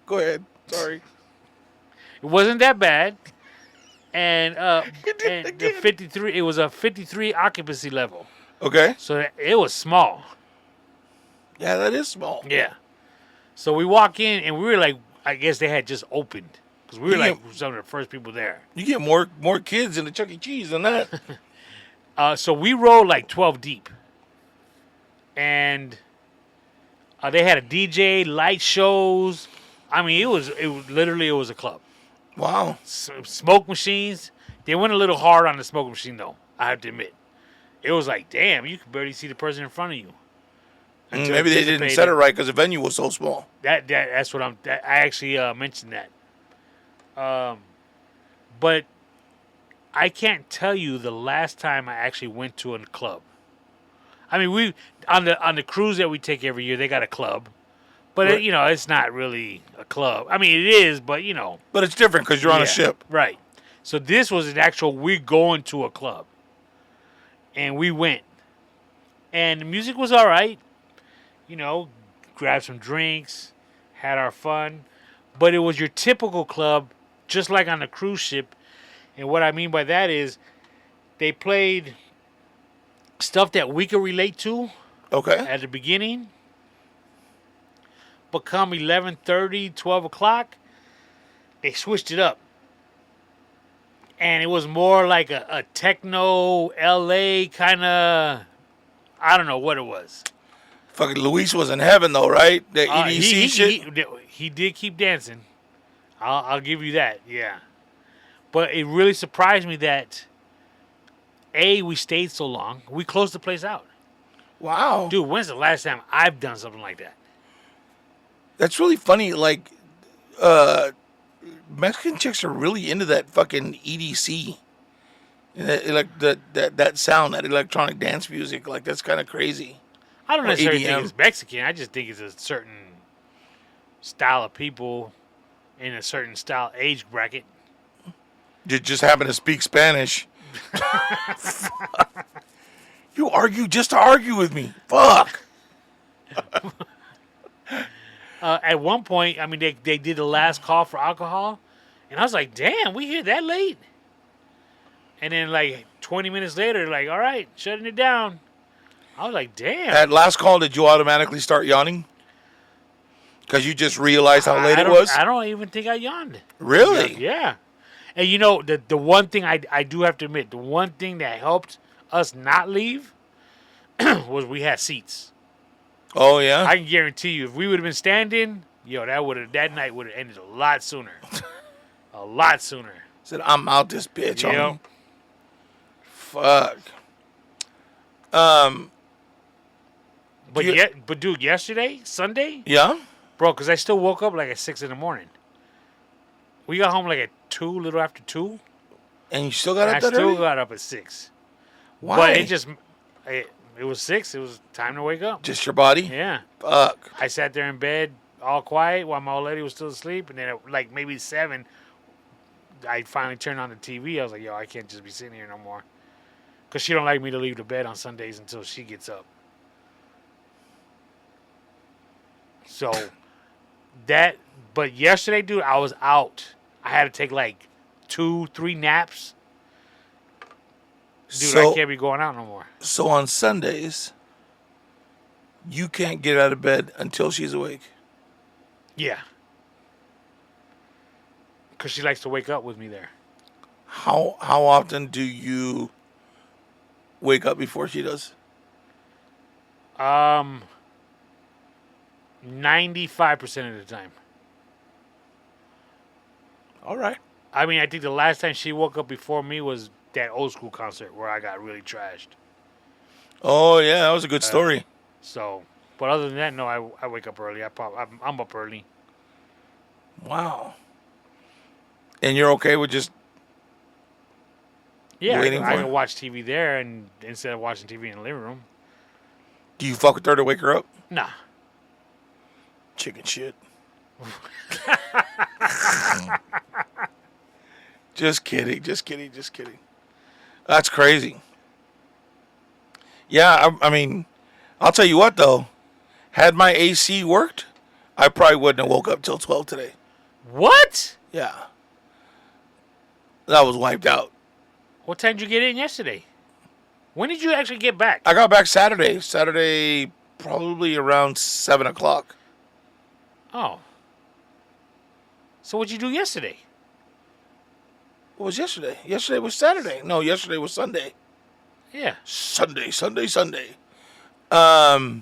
Go ahead. Sorry. It wasn't that bad. And, the 53, it was a 53 occupancy level. Okay. So it was small. Yeah, that is small. Yeah. So we walk in, and we were like, I guess they had just opened. Because we were like some of the first people there. You get more kids in the Chuck E. Cheese than that. So we rolled like 12 deep. And they had a DJ, light shows. I mean, it was a club. Wow. Smoke machines. They went a little hard on the smoke machine, though, I have to admit. It was like, damn, you could barely see the person in front of you. Maybe they didn't set it right because the venue was so small. That's what I actually mentioned that. But I can't tell you the last time I actually went to a club. I mean, we on the cruise that we take every year, they got a club, but right. It's not really a club. I mean, it is, but But it's different because you're on a ship, right? So this was an actual. We're going to a club, and we went, and the music was all right. Grabbed some drinks, had our fun, but it was your typical club, just like on the cruise ship. And what I mean by that is, they played stuff that we could relate to. Okay. At the beginning. But come 11:30, 12 o'clock, they switched it up. And it was more like a techno, LA kind of, I don't know what it was. Fucking Luis was in heaven though, right? The EDC shit. He did keep dancing. I'll give you that, yeah. But it really surprised me that we stayed so long. We closed the place out. Wow. Dude, when's the last time I've done something like that? That's really funny. Like, Mexican chicks are really into that fucking EDC. Like that sound, that electronic dance music. Like, that's kind of crazy. I don't necessarily think it's Mexican. I just think it's a certain style of people in a certain style age bracket. You just happen to speak Spanish. You argue just to argue with me. Fuck. At one point, I mean, they did the last call for alcohol, and I was like, damn, we here that late? And then, like, 20 minutes later, like, all right, shutting it down. I was like, damn. At last call, did you automatically start yawning? Because you just realized how late it was? I don't even think I yawned. Really? Yeah. And you know, the one thing I do have to admit, the one thing that helped us not leave was we had seats. Oh, yeah? I can guarantee you, if we would have been standing, that night would have ended a lot sooner. A lot sooner. Said, I'm out this bitch. Yep. Fuck. But dude, yesterday, Sunday, Yeah? bro, because I still woke up like at 6 in the morning. We got home like at 2, a little after 2. And you still got And up I that still early? got up at 6. Why? But it was 6. It was time to wake up. Just your body? Yeah. Fuck. I sat there in bed all quiet while my old lady was still asleep. And then at like maybe 7, I finally turned on the TV. I was like, yo, I can't just be sitting here no more. Because she don't like me to leave the bed on Sundays until she gets up. So, but yesterday, dude, I was out. I had to take like 2, 3 naps. Dude, I can't be going out no more. So on Sundays, you can't get out of bed until she's awake? Yeah. Because she likes to wake up with me there. How often do you wake up before she does? 95% of the time. All right. I mean, I think the last time she woke up before me was that old school concert where I got really trashed. Oh, yeah, that was a good story. So, but other than that, no, I wake up early. I'm up early. Wow. And you're okay with just waiting I for can her? watch TV there and instead of watching TV in the living room. Do you fuck with her to wake her up? Nah. Chicken shit. Just kidding. That's crazy. Yeah, I mean, I'll tell you what, though. Had my AC worked, I probably wouldn't have woke up till 12 today. What? Yeah. That was wiped out. What time did you get in yesterday? When did you actually get back? I got back Saturday. Saturday, probably around 7 o'clock. Oh. So what'd you do yesterday? What was yesterday? Yesterday was Saturday. No, yesterday was Sunday. Yeah. Sunday. Well,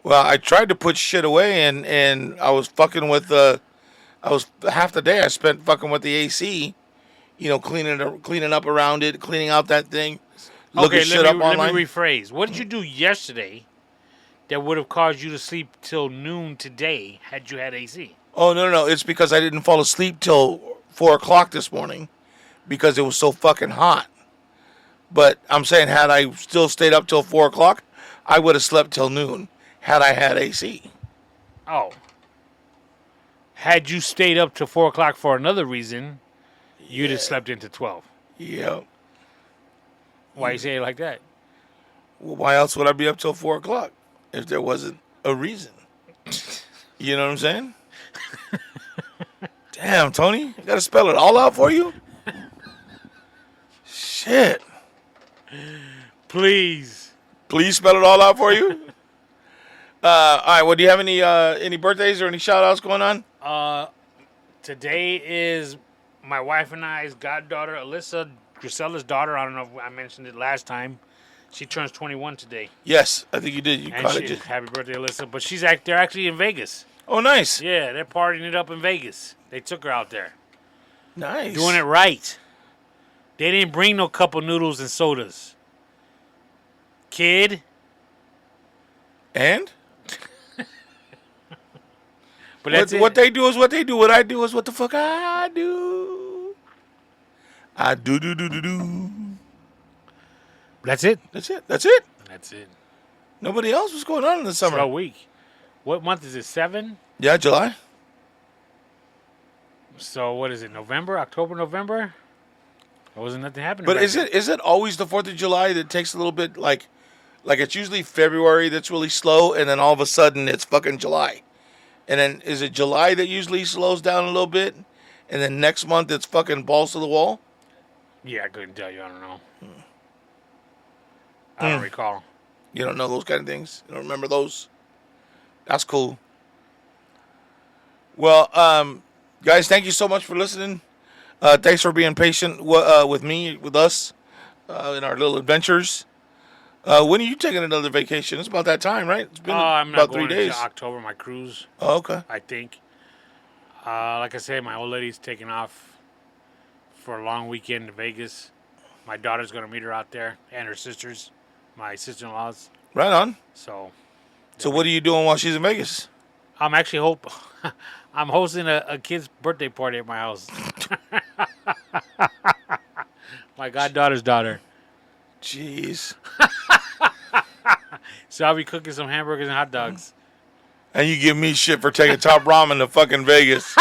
I tried to put shit away, and I was fucking with half the day I spent fucking with the AC, cleaning up around it, cleaning out that thing, looking shit up online. Let me rephrase. What did you do yesterday that would have caused you to sleep till noon today had you had AC? Oh, no. It's because I didn't fall asleep till 4 o'clock this morning because it was so fucking hot. But I'm saying, had I still stayed up till 4 o'clock, I would have slept till noon had I had AC. Oh. Had you stayed up till 4 o'clock for another reason, you'd have slept into 12. Yeah. Why you say it like that? Well, why else would I be up till 4 o'clock if there wasn't a reason? You know what I'm saying? Damn, Tony. I got to spell it all out for you? Shit. Please. Please spell it all out for you? All right, well, do you have any birthdays or any shout-outs going on? Today is my wife and I's goddaughter, Alyssa, Grisella's daughter. I don't know if I mentioned it last time. She turns 21 today. Yes, I think you did. You caught it. Happy birthday, Alyssa. But they're actually in Vegas. Oh, nice. Yeah, they're partying it up in Vegas. They took her out there. Nice. Doing it right. They didn't bring no cup of noodles and sodas. Kid. And? But that's what they do is what they do. What I do is what the fuck I do. I do. That's it. That's it. That's it. That's it. Nobody else was going on in the summer. It's a week. What month is it? 7? Yeah, July. So what is it? November? October, November? There wasn't nothing happening. But back is then. it always the 4th of July that takes a little bit like it's usually February that's really slow, and then all of a sudden it's fucking July, and then is it July that usually slows down a little bit, and then next month it's fucking balls to the wall? Yeah, I couldn't tell you. I don't know. I don't recall. You don't know those kind of things. You don't remember those. That's cool. Well, guys, thank you so much for listening. Thanks for being patient with me, with us, in our little adventures. When are you taking another vacation? It's about that time, right? It's been I'm about not 3 going days. into October. My cruise, Oh, okay. I think. Like I said, my old lady's taking off for a long weekend to Vegas. My daughter's going to meet her out there, and her sisters, my sister-in-laws. Right on. So What are you doing while she's in Vegas? I'm actually I'm hosting a kid's birthday party at my house. My goddaughter's daughter. Jeez. So I'll be cooking some hamburgers and hot dogs. And you give me shit for taking top ramen to fucking Vegas.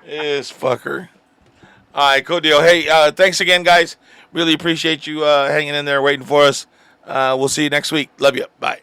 This fucker. All right, cool deal. Hey, thanks again, guys. Really appreciate you hanging in there waiting for us. We'll see you next week. Love you. Bye.